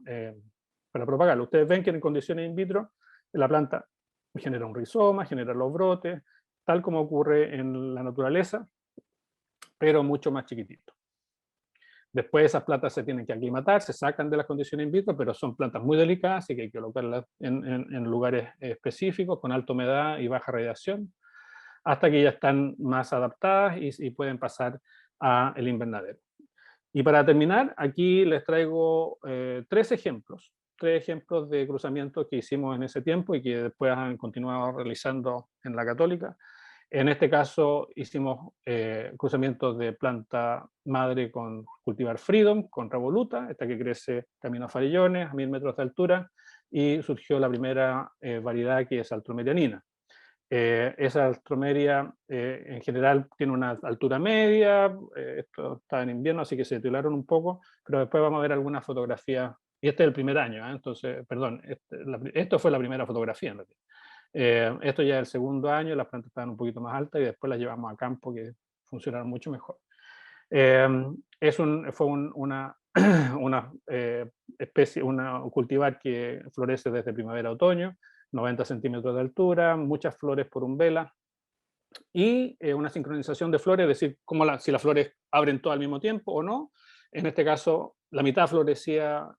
propagarlo. Ustedes ven que en condiciones in vitro la planta genera un rizoma, genera los brotes, tal como ocurre en la naturaleza, pero mucho más chiquitito. Después esas plantas se tienen que aclimatar, se sacan de las condiciones in vitro, pero son plantas muy delicadas, así que hay que colocarlas en lugares específicos, con alta humedad y baja radiación, hasta que ya están más adaptadas y pueden pasar al invernadero. Y para terminar, aquí les traigo tres ejemplos de cruzamientos que hicimos en ese tiempo y que después han continuado realizando en la Católica. En este caso hicimos cruzamientos de planta madre con cultivar Freedom, con Revoluta, esta que crece camino a Farillones, a 1000 metros de altura, y surgió la primera variedad que es Altromerianina. Esa altromeria en general tiene una altura media, esto está en invierno, así que se titularon un poco, pero después vamos a ver algunas fotografías, y este es el primer año, entonces, perdón, esto fue la primera fotografía en realidad. Esto ya es el segundo año, las plantas estaban un poquito más altas y después las llevamos a campo que funcionaron mucho mejor. Fue una, una especie, un cultivar que florece desde primavera a otoño, 90 centímetros de altura, muchas flores por umbela y una sincronización de flores, es decir, si las flores abren todo al mismo tiempo o no. En este caso, la mitad florecía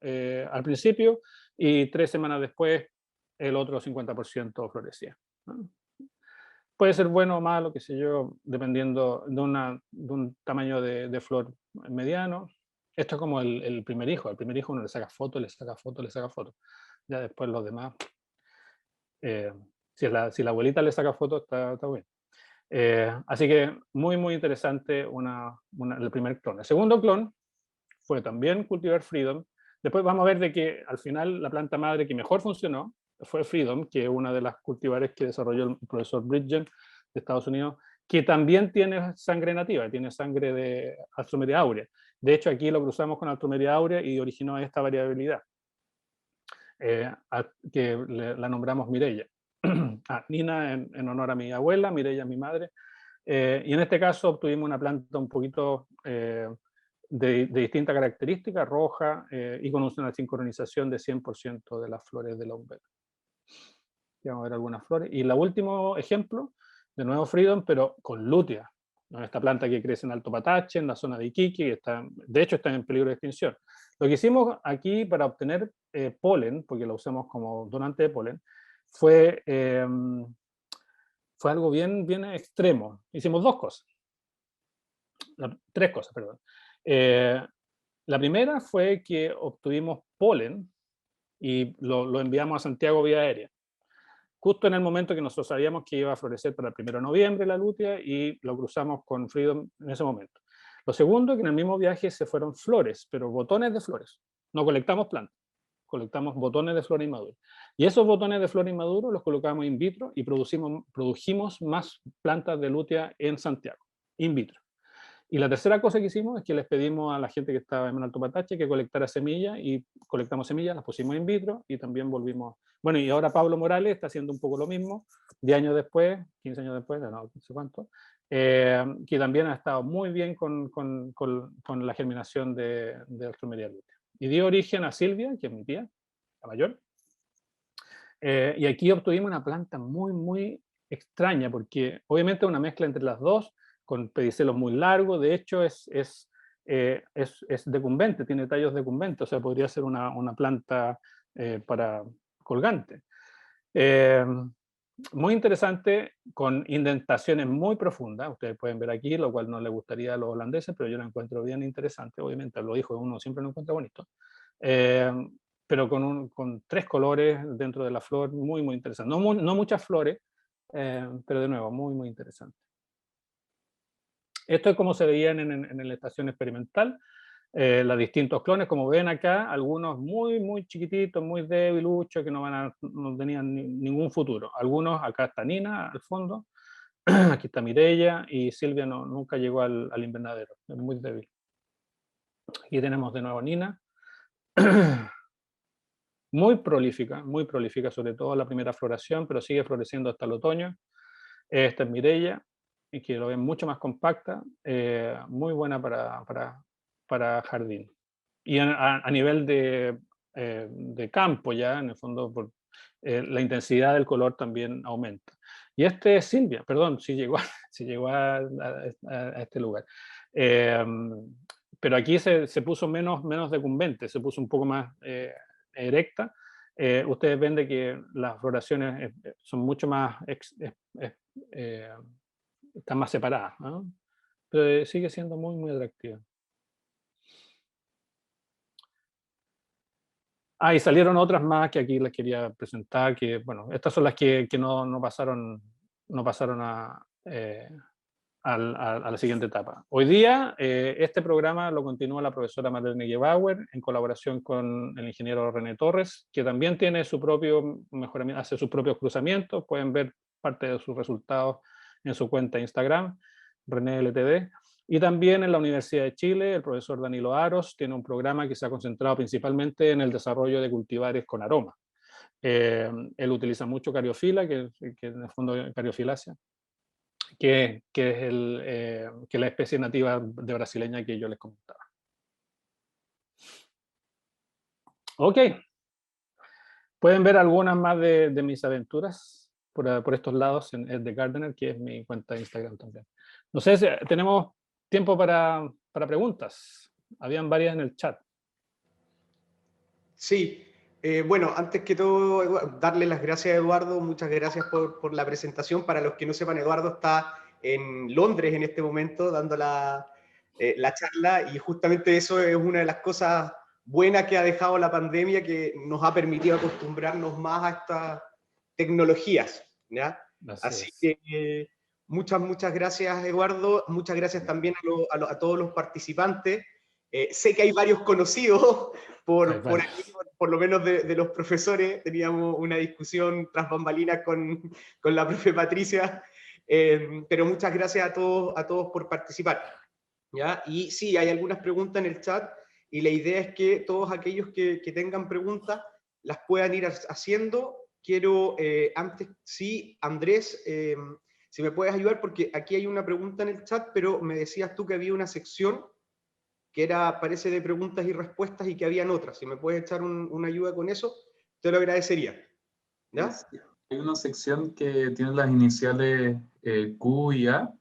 al principio y 3 semanas después el otro 50% florecía, ¿no? Puede ser bueno o malo, qué sé yo, dependiendo de un tamaño de flor mediano. Esto es como el primer hijo. Al primer hijo uno le saca fotos, le saca fotos, le saca fotos. Ya después los demás, si la abuelita le saca fotos, está bien. Así que muy, muy interesante el primer clon. El segundo clon fue también cultivar Freedom. Después vamos a ver de que al final la planta madre que mejor funcionó fue Freedom, que es una de las cultivares que desarrolló el profesor Bridgen de Estados Unidos, que también tiene sangre nativa, tiene sangre de Alstroemeria aurea. De hecho, aquí lo cruzamos con Alstroemeria aurea y originó esta variabilidad, que la nombramos Mireia. Nina en honor a mi abuela, Mireia mi madre. Y en este caso obtuvimos una planta un poquito de distinta característica, roja, y con una sincronización de 100% de las flores de la umbela. Aquí vamos a ver algunas flores. Y el último ejemplo, de nuevo Freedom, pero con lútea. esta planta que crece en Alto Patache, en la zona de Iquique, que de hecho está en peligro de extinción. Lo que hicimos aquí para obtener polen, porque lo usamos como donante de polen, fue algo bien, bien extremo. Hicimos tres cosas, perdón. La primera fue que obtuvimos polen y lo enviamos a Santiago vía aérea. Justo en el momento que nosotros sabíamos que iba a florecer para el 1 de noviembre la lutea, y lo cruzamos con Freedom en ese momento. Lo segundo, que en el mismo viaje se fueron flores, pero botones de flores. No colectamos plantas, colectamos botones de flores inmaduros. Y esos botones de flores inmaduros los colocamos in vitro y produjimos más plantas de lutea en Santiago, in vitro. Y la tercera cosa que hicimos es que les pedimos a la gente que estaba en Alto Patache que colectara semillas, y colectamos semillas, las pusimos in vitro y también volvimos. Bueno, y ahora Pablo Morales está haciendo un poco lo mismo, 10 años después, 15 años después, no sé cuánto, que también ha estado muy bien con la germinación de Alstroemeria lutea. Y dio origen a Silvia, que es mi tía, la mayor. Y aquí obtuvimos una planta muy, muy extraña, porque obviamente es una mezcla entre las dos, con pedicelos muy largos. De hecho es decumbente, tiene tallos decumbentes, o sea, podría ser una planta para colgante. Muy interesante, con indentaciones muy profundas, ustedes pueden ver aquí, lo cual no le gustaría a los holandeses, pero yo lo encuentro bien interesante. Obviamente lo dijo, uno siempre lo encuentra bonito. Pero con 3 colores dentro de la flor, muy, muy interesante. No muchas flores, pero de nuevo, muy, muy interesante. Esto es como se veían en la estación experimental, los distintos clones, como ven acá, algunos muy, muy chiquititos, muy debiluchos, que no tenían ningún futuro. Algunos, acá está Nina al fondo, aquí está Mireia, y Silvia nunca llegó al invernadero, es muy débil. Aquí tenemos de nuevo Nina. Muy prolífica, sobre todo la primera floración, pero sigue floreciendo hasta el otoño. Esta es Mireia, y que lo ven mucho más compacta, muy buena para jardín. Y a nivel de campo ya, en el fondo, la intensidad del color también aumenta. Y este es Silvia, perdón, sí llegó a este lugar. Pero aquí se puso menos decumbente, se puso un poco más erecta. Ustedes ven de que las floraciones son mucho más, están más separadas, ¿no? Pero sigue siendo muy, muy atractiva. Y salieron otras más que aquí les quería presentar, que bueno, estas son las que no pasaron a la siguiente etapa. Hoy día, este programa lo continúa la profesora Marlene Gebauer en colaboración con el ingeniero René Torres, que también tiene su propio mejoramiento, hace sus propios cruzamientos. Pueden ver parte de sus resultados en su cuenta de Instagram, René LTD. Y también en la Universidad de Chile, el profesor Danilo Aros tiene un programa que se ha concentrado principalmente en el desarrollo de cultivares con aroma. Él utiliza mucho cariofila, que en el fondo es cariofilacia, que es la especie nativa de brasileña que yo les comentaba. Ok. Pueden ver algunas más de mis aventuras por estos lados en The Gardener, que es mi cuenta de Instagram también. No sé si tenemos tiempo para preguntas. Habían varias en el chat. Sí, bueno, antes que todo, darle las gracias a Eduardo, muchas gracias por la presentación. Para los que no sepan, Eduardo está en Londres en este momento dando la charla, y justamente eso es una de las cosas buenas que ha dejado la pandemia, que nos ha permitido acostumbrarnos más a estas tecnologías, ¿ya? Así que muchas gracias, Eduardo. Muchas gracias también a todos los participantes. Sé que hay varios conocidos por aquí, por lo menos de los profesores. Teníamos una discusión tras bambalinas con la profe Patricia, pero muchas gracias a todos por participar, ¿ya? Y sí, hay algunas preguntas en el chat, y la idea es que todos aquellos que tengan preguntas las puedan ir haciendo. Quiero, antes, sí, Andrés, si me puedes ayudar, porque aquí hay una pregunta en el chat, pero me decías tú que había una sección que parece de preguntas y respuestas, y que habían otras. Si me puedes echar una ayuda con eso, te lo agradecería. ¿Ya? Hay una sección que tiene las iniciales Q y A,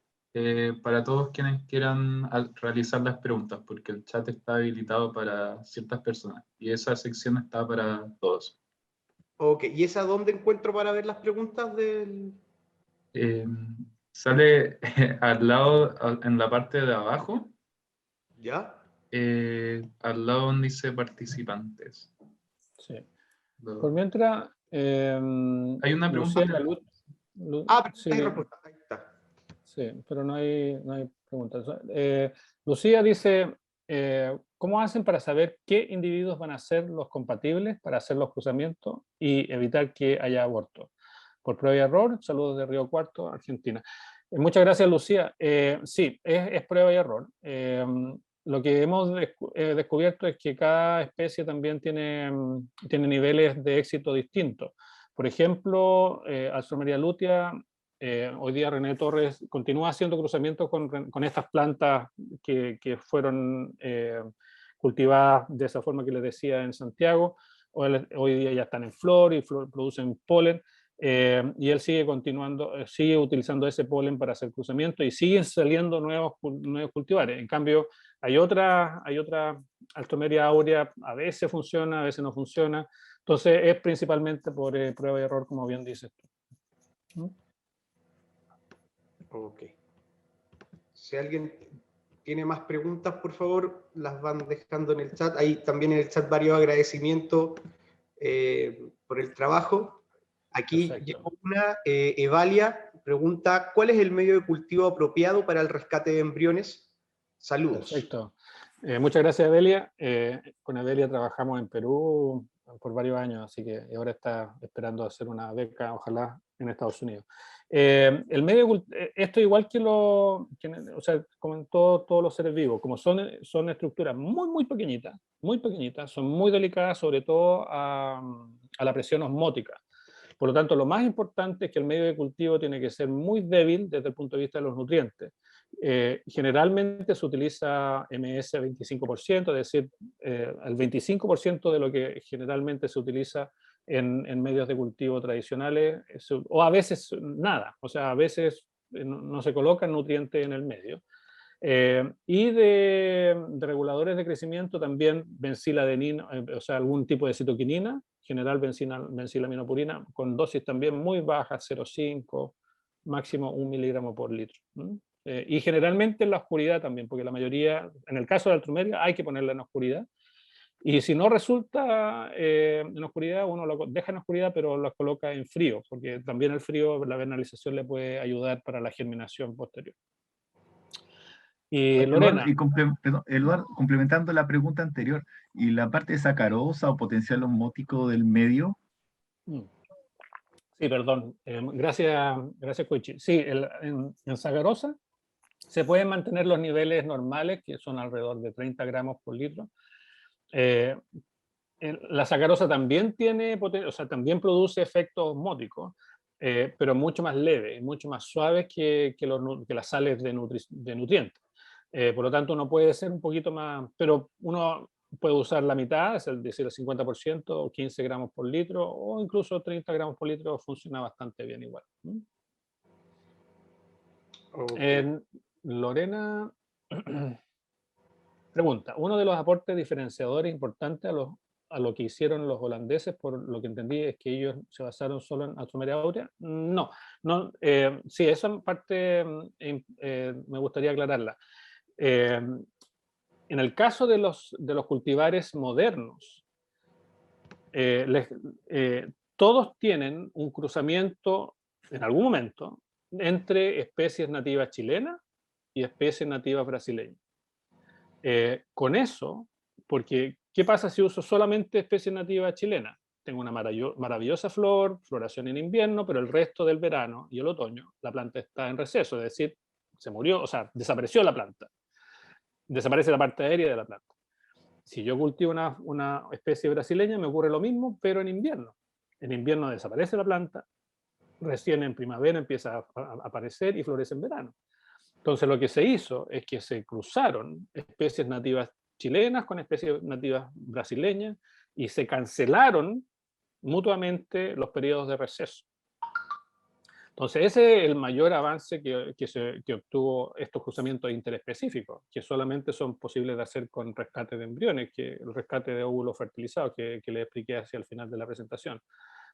para todos quienes quieran realizar las preguntas, porque el chat está habilitado para ciertas personas y esa sección está para todos. Ok, ¿y esa dónde encuentro para ver las preguntas del...? Eh, Sale al lado, en la parte de abajo, ¿Ya? al lado donde dice participantes. Sí. Por mientras, Hay una pregunta. Lucía Galut, Ah, sí, hay respuesta, ahí está. sí, pero no hay preguntas. Lucía dice, ¿cómo hacen para saber qué individuos van a ser los compatibles para hacer los cruzamientos y evitar que haya aborto? Por prueba y error, saludos de Río Cuarto, Argentina. Muchas gracias, Lucía. Sí, es prueba y error. Lo que hemos descubierto es que cada especie también tiene niveles de éxito distintos. Por ejemplo, Alstroemeria lutea, hoy día René Torres continúa haciendo cruzamientos con estas plantas que fueron cultivadas de esa forma que les decía en Santiago. Hoy día ya están en flor y producen polen. Y él sigue continuando, sigue utilizando ese polen para hacer cruzamiento y siguen saliendo nuevos cultivares. En cambio, hay otra Alstroemeria aurea, a veces funciona, a veces no funciona. Entonces es principalmente por prueba y error, como bien dices tú. Ok. Si alguien tiene más preguntas, por favor, las van dejando en el chat. Hay también en el chat varios agradecimientos por el trabajo. Aquí Perfecto. llegó una, Evalia pregunta, ¿cuál es el medio de cultivo apropiado para el rescate de embriones? Saludos. Perfecto. Muchas gracias, Adelia. Con Adelia trabajamos en Perú por varios años, así que ahora está esperando hacer una beca, ojalá, en Estados Unidos. El medio, esto igual que o sea, como en todos los seres vivos, como son estructuras muy pequeñitas, son muy delicadas, sobre todo a la presión osmótica. Por lo tanto, lo más importante es que el medio de cultivo tiene que ser muy débil desde el punto de vista de los nutrientes. Generalmente se utiliza MS 25%, es decir, el 25% de lo que generalmente se utiliza en medios de cultivo tradicionales, o a veces nada, o sea, a veces no se coloca nutriente en el medio. Y de reguladores de crecimiento también benciladenina, o sea, algún tipo de citoquinina, general bencilaminopurina, con dosis también muy bajas, 0,5, máximo 1 miligramo por litro. Y generalmente en la oscuridad también, porque la mayoría, en el caso de la Alstroemeria, hay que ponerla en oscuridad. Y si no resulta en oscuridad, uno lo deja en oscuridad, pero lo coloca en frío, porque también el frío, la vernalización le puede ayudar para la germinación posterior. Y Lorena. Eduardo, complementando la pregunta anterior, ¿y la parte de sacarosa o potencial osmótico del medio? Sí, perdón. Gracias, Koichi. Sí, en sacarosa se pueden mantener los niveles normales, que son alrededor de 30 gramos por litro. La sacarosa también también produce efectos osmóticos, pero mucho más leves, mucho más suaves que las sales de nutrientes. Por lo tanto, uno puede ser un poquito más, pero uno puede usar la mitad, es decir, el 50%, o 15 gramos por litro, o incluso 30 gramos por litro, funciona bastante bien igual. Okay. Lorena pregunta, uno de los aportes diferenciadores importantes a lo que hicieron los holandeses, por lo que entendí, es que ellos se basaron solo en Alstroemeria aurea. No, sí, esa parte me gustaría aclararla. En el caso de los cultivares modernos, todos tienen un cruzamiento en algún momento entre especies nativas chilenas y especies nativas brasileñas. Con eso, porque ¿qué pasa si uso solamente especies nativas chilenas? Tengo una maravillosa flor, floración en invierno, pero el resto del verano y el otoño la planta está en receso, es decir, se murió, o sea, desapareció la planta. Desaparece la parte aérea de la planta. Si yo cultivo una especie brasileña, me ocurre lo mismo, pero en invierno. En invierno desaparece la planta, recién en primavera empieza a aparecer y florece en verano. Entonces lo que se hizo es que se cruzaron especies nativas chilenas con especies nativas brasileñas y se cancelaron mutuamente los periodos de receso. Entonces, ese es el mayor avance que obtuvo estos cruzamientos interespecíficos, que solamente son posibles de hacer con rescate de embriones, que el rescate de óvulos fertilizados, que les expliqué hacia el final de la presentación.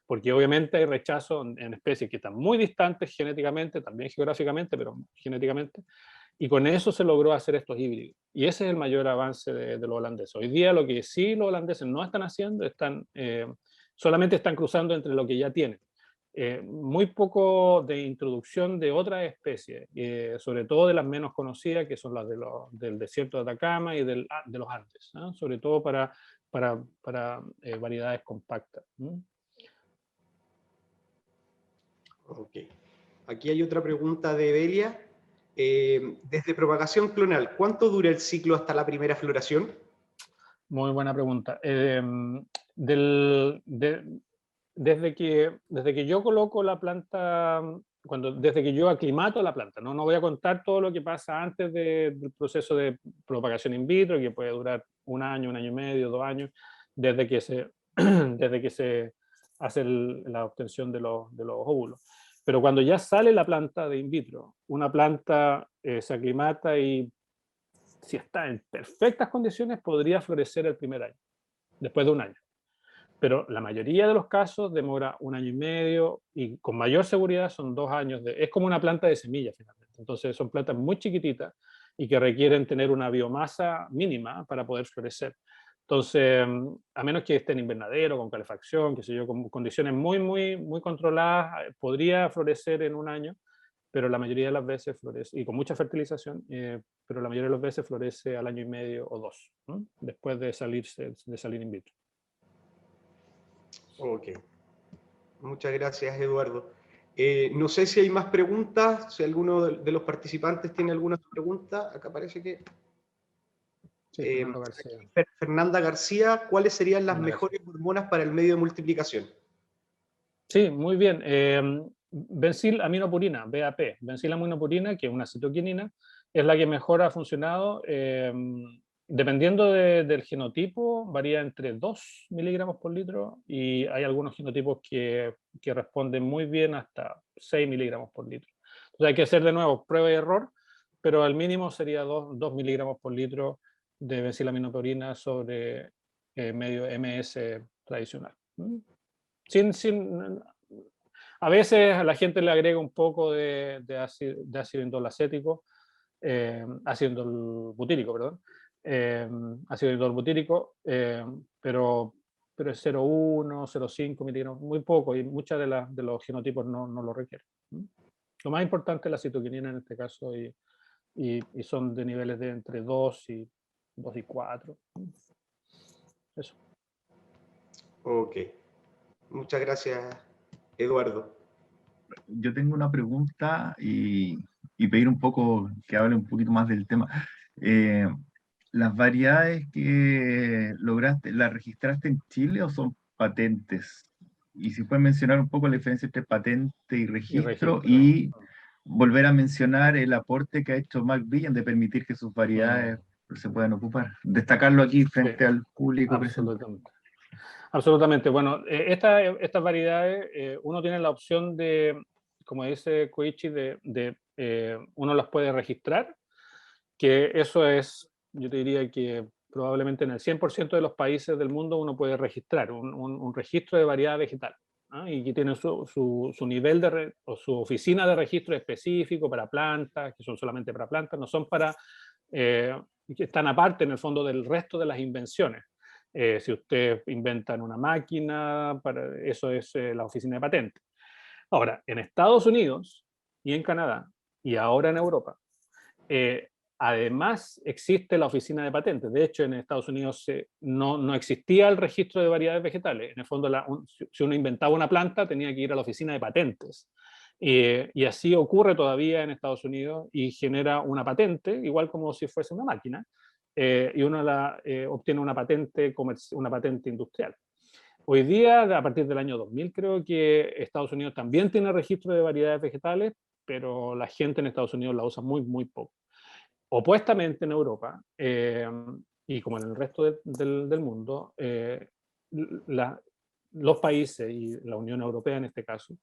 Porque obviamente hay rechazo en especies que están muy distantes genéticamente, también geográficamente, pero genéticamente, y con eso se logró hacer estos híbridos. Y ese es el mayor avance de los holandeses. Hoy día lo que sí los holandeses no están haciendo, solamente están cruzando entre lo que ya tienen. Muy poco de introducción de otras especies, sobre todo de las menos conocidas, que son las del desierto de Atacama y de los Andes, ¿no? Sobre todo para variedades compactas. ¿No? Ok. Aquí hay otra pregunta de Delia. Desde propagación clonal, ¿cuánto dura el ciclo hasta la primera floración? Muy buena pregunta. Desde que yo coloco la planta, desde que yo aclimato la planta, no voy a contar todo lo que pasa antes del proceso de propagación in vitro, que puede durar un año y medio, 2 años, desde que se, desde que se hace la obtención de los óvulos. Pero cuando ya sale la planta de in vitro, una planta se aclimata y si está en perfectas condiciones podría florecer el primer año, después de un año. Pero la mayoría de los casos demora 1 año y medio y con mayor seguridad son 2 años. Es como una planta de semilla finalmente. Entonces son plantas muy chiquititas y que requieren tener una biomasa mínima para poder florecer. Entonces, a menos que esté en invernadero, con calefacción, qué sé yo, con condiciones muy controladas, podría florecer en 1 año, pero la mayoría de las veces florece, y con mucha fertilización, pero la mayoría de las veces florece al año y medio o 2, ¿no? Después de salir in vitro. Ok. Muchas gracias, Eduardo. No sé si hay más preguntas, si alguno de los participantes tiene alguna pregunta. Acá parece que... Sí, Fernando García. Fernanda García, ¿cuáles serían las Fernanda mejores hormonas para el medio de multiplicación? Sí, muy bien. Benzilaminopurina, BAP, benzilaminopurina, que es una citoquinina, es la que mejor ha funcionado. Dependiendo del genotipo, varía entre 2 miligramos por litro y hay algunos genotipos que responden muy bien hasta 6 miligramos por litro. Entonces hay que hacer de nuevo prueba y error, pero al mínimo sería 2 miligramos por litro de benzilaminopurina sobre medio MS tradicional. A veces a la gente le agrega un poco de ácido indolacético, ácido butírico, perdón, ácido indolbutírico, pero es 0,1, 0,5 miligramos, muy poco, y muchos de los genotipos no lo requieren. Lo más importante es la citoquinina en este caso, y son de niveles de entre 2 y 4. Eso. Ok. Muchas gracias, Eduardo. Yo tengo una pregunta y pedir un poco que hable un poquito más del tema. ¿Las variedades que lograste, las registraste en Chile o son patentes? Y si puedes mencionar un poco la diferencia entre patente y registro, y volver a mencionar el aporte que ha hecho McVillian de permitir que sus variedades se puedan ocupar. Destacarlo aquí frente al público presente. Absolutamente. Bueno, estas variedades, uno tiene la opción de, como dice Koichi, uno las puede registrar, que eso es, yo te diría que probablemente en el 100% de los países del mundo uno puede registrar un registro de variedad vegetal, ¿no? Y que tiene su nivel o su oficina de registro específico para plantas, que son solamente para plantas, no son para, que están aparte en el fondo del resto de las invenciones. Si usted inventa en una máquina, eso es la oficina de patentes. Ahora, en Estados Unidos y en Canadá y ahora en Europa, además existe la oficina de patentes. De hecho, en Estados Unidos no existía el registro de variedades vegetales. En el fondo, si uno inventaba una planta, tenía que ir a la oficina de patentes. Y así ocurre todavía en Estados Unidos y genera una patente, igual como si fuese una máquina, y uno obtiene una patente industrial. Hoy día, a partir del año 2000, creo que Estados Unidos también tiene registro de variedades vegetales, pero la gente en Estados Unidos la usa muy poco. Opuestamente en Europa, y como en el resto del mundo, los países y la Unión Europea en este caso,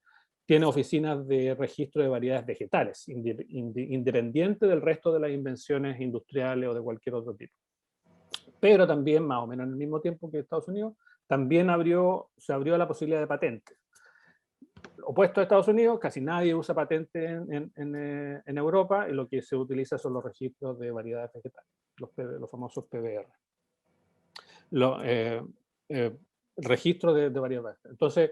tiene oficinas de registro de variedades vegetales, independiente del resto de las invenciones industriales o de cualquier otro tipo. Pero también, más o menos en el mismo tiempo que Estados Unidos, también se abrió la posibilidad de patentes. Opuesto a Estados Unidos, casi nadie usa patentes en Europa, y lo que se utiliza son los registros de variedades vegetales, los famosos PBR. Registro de variedades. Entonces,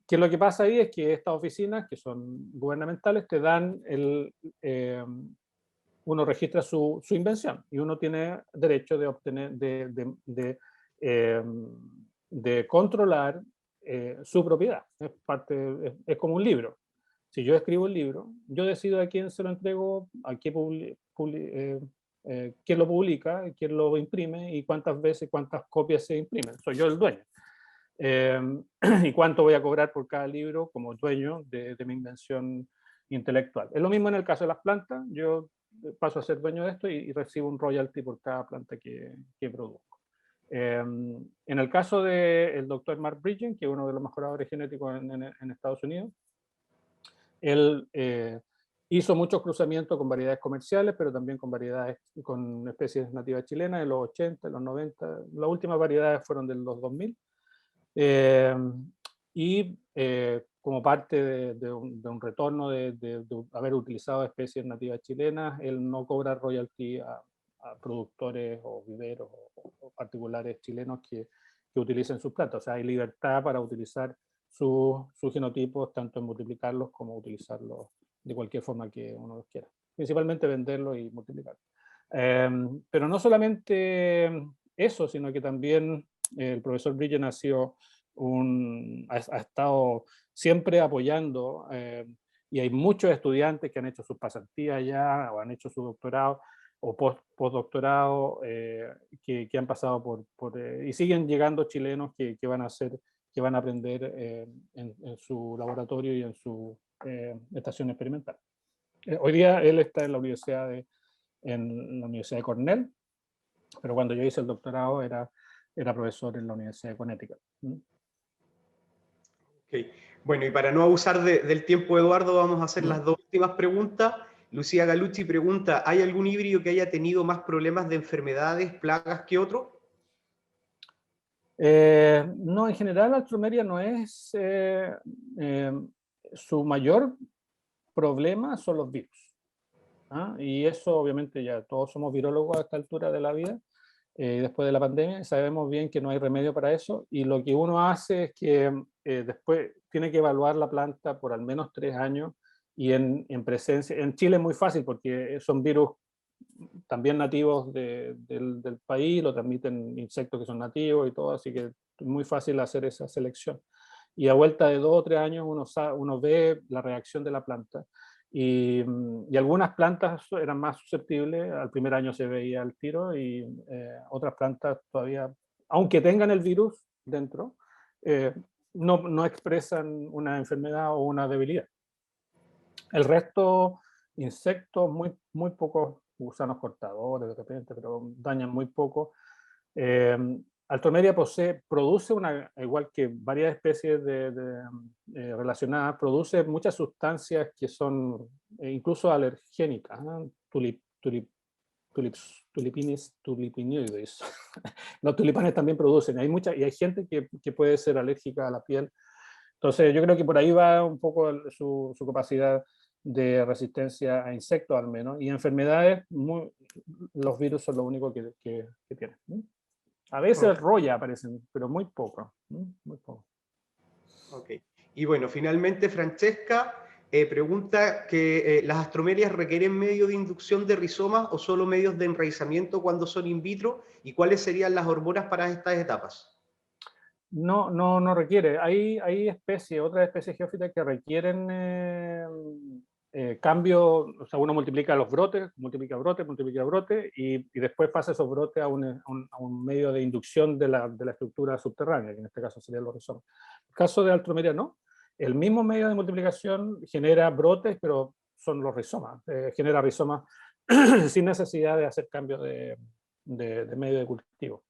¿qué es lo que pasa ahí? Es que estas oficinas, que son gubernamentales, te dan uno registra su invención y uno tiene derecho de obtener, de controlar su propiedad. Es como un libro. Si yo escribo un libro, yo decido a quién se lo entrego, a quién lo publica, quién lo imprime y cuántas veces, cuántas copias se imprimen. Soy yo el dueño. Y cuánto voy a cobrar por cada libro como dueño de mi invención intelectual. Es lo mismo en el caso de las plantas. Yo paso a ser dueño de esto y recibo un royalty por cada planta que produzco. En el caso del doctor Mark Bridgen, que es uno de los mejoradores genéticos en Estados Unidos, él hizo muchos cruzamientos con variedades comerciales, pero también con especies nativas chilenas en los 80, en los 90. Las últimas variedades fueron de los 2000. Como parte de un retorno de haber utilizado especies nativas chilenas, él no cobra royalty a productores o viveros o particulares chilenos que utilicen sus plantas. O sea, hay libertad para utilizar sus genotipos, tanto en multiplicarlos como utilizarlos de cualquier forma que uno los quiera. Principalmente venderlos y multiplicarlos. Pero no solamente eso, sino que también el profesor Bridgen ha estado siempre apoyando, y hay muchos estudiantes que han hecho sus pasantías ya, o han hecho su doctorado, o postdoctorado, que han pasado y siguen llegando chilenos que van a aprender en su laboratorio y en su estación experimental. Hoy día él está en la Universidad de Cornell, pero cuando yo hice el doctorado era profesor en la Universidad de Connecticut. Okay. Bueno, y para no abusar del tiempo, Eduardo, vamos a hacer las dos últimas preguntas. Lucía Galucci pregunta, ¿hay algún híbrido que haya tenido más problemas de enfermedades, plagas que otro? No, en general Alstroemeria no es su mayor problema son los virus. Y eso obviamente ya todos somos virólogos a esta altura de la vida, después de la pandemia, sabemos bien que no hay remedio para eso, y lo que uno hace es que después tiene que evaluar la planta por al menos 3 años, y en presencia, en Chile es muy fácil porque son virus también nativos del país, lo transmiten insectos que son nativos y todo, así que es muy fácil hacer esa selección. Y a vuelta de 2 o 3 años uno ve la reacción de la planta. Y algunas plantas eran más susceptibles, al primer año se veía el tiro, y otras plantas todavía, aunque tengan el virus dentro, no expresan una enfermedad o una debilidad. El resto, insectos, muy pocos, gusanos cortadores de repente, pero dañan muy poco. Alstroemeria produce igual que varias especies relacionadas, produce muchas sustancias que son incluso alergénicas, tulipinoides. Los tulipanes también producen, y hay gente que puede ser alérgica a la piel. Entonces yo creo que por ahí va un poco su capacidad de resistencia a insectos al menos, y enfermedades, los virus son lo único que tienen. A veces roya aparecen, pero muy poco. Muy poco. Ok. Y bueno, finalmente Francesca pregunta que las astromerias requieren medios de inducción de rizomas o solo medios de enraizamiento cuando son in vitro, y cuáles serían las hormonas para estas etapas. No requiere. Hay otras especies geófitas que requieren cambio, o sea, uno multiplica los brotes, multiplica brote, y después pasa esos brotes a un medio de inducción de la estructura subterránea, que en este caso serían los rizomas. En el caso de Alstroemeria no. El mismo medio de multiplicación genera brotes, pero son los rizomas. Genera rizomas sin necesidad de hacer cambio de medio de cultivo.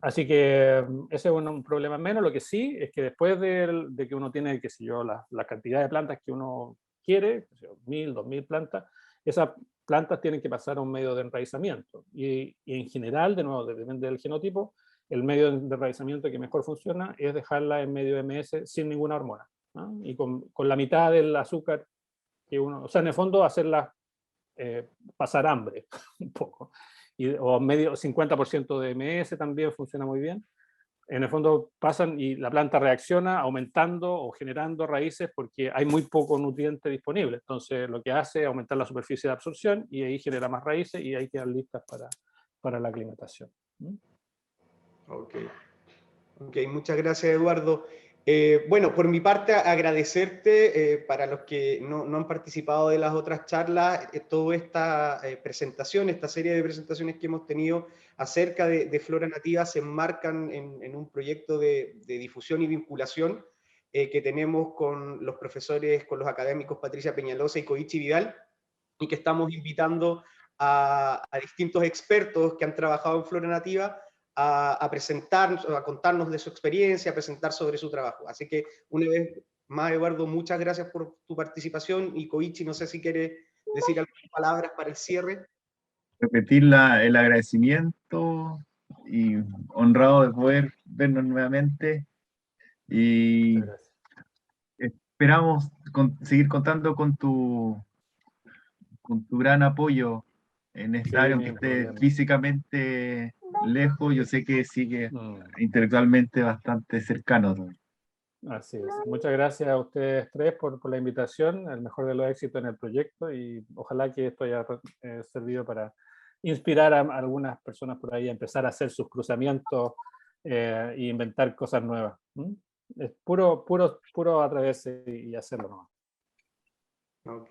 Así que ese es un problema menos. Lo que sí es que después de que uno tiene, qué sé yo, la cantidad de plantas que uno quiere, 1000, 2000 plantas, esas plantas tienen que pasar a un medio de enraizamiento. Y en general, de nuevo, depende del genotipo, el medio de enraizamiento que mejor funciona es dejarla en medio MS sin ninguna hormona, ¿no? Y con la mitad del azúcar que uno, o sea, en el fondo hacerla pasar hambre un poco. O medio 50% de MS también funciona muy bien. En el fondo pasan y la planta reacciona aumentando o generando raíces porque hay muy poco nutriente disponible. Entonces lo que hace es aumentar la superficie de absorción y ahí genera más raíces y ahí quedan listas para la aclimatación. Ok, muchas gracias, Eduardo. Bueno, por mi parte, agradecerte para los que no han participado de las otras charlas, toda esta presentación, esta serie de presentaciones que hemos tenido acerca de Flora Nativa se enmarcan en un proyecto de difusión y vinculación que tenemos con los profesores, con los académicos Patricia Peñalosa y Koichi Vidal, y que estamos invitando a distintos expertos que han trabajado en Flora Nativa a presentar, a contarnos de su experiencia, a presentar sobre su trabajo. Así que una vez más, Eduardo, muchas gracias por tu participación, y Koichi, no sé si quiere decir algunas palabras para el cierre. Repetir el agradecimiento y honrado de poder vernos nuevamente y Muchas gracias. esperamos seguir contando con tu gran apoyo en esta área, aunque Sin esté problema. físicamente lejos, yo sé que sigue intelectualmente bastante cercano también. Así es. Muchas gracias a ustedes tres por la invitación, el mejor de los éxitos en el proyecto, y ojalá que esto haya servido para inspirar a algunas personas por ahí a empezar a hacer sus cruzamientos e inventar cosas nuevas. Es puro atreverse y hacerlo nomás. Ok,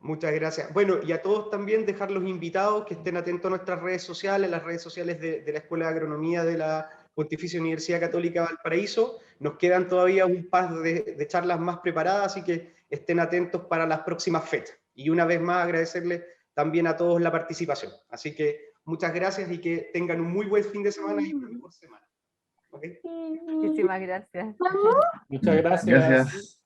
muchas gracias. Bueno, y a todos también dejarlos invitados que estén atentos a nuestras redes sociales, las redes sociales de la Escuela de Agronomía de la Pontificia Universidad Católica Valparaíso. Nos quedan todavía un par de charlas más preparadas, así que estén atentos para las próximas fechas. Y una vez más agradecerles también a todos la participación. Así que muchas gracias y que tengan un muy buen fin de semana y una mejor semana. ¿Okay? Muchísimas gracias. Muchas gracias. Gracias.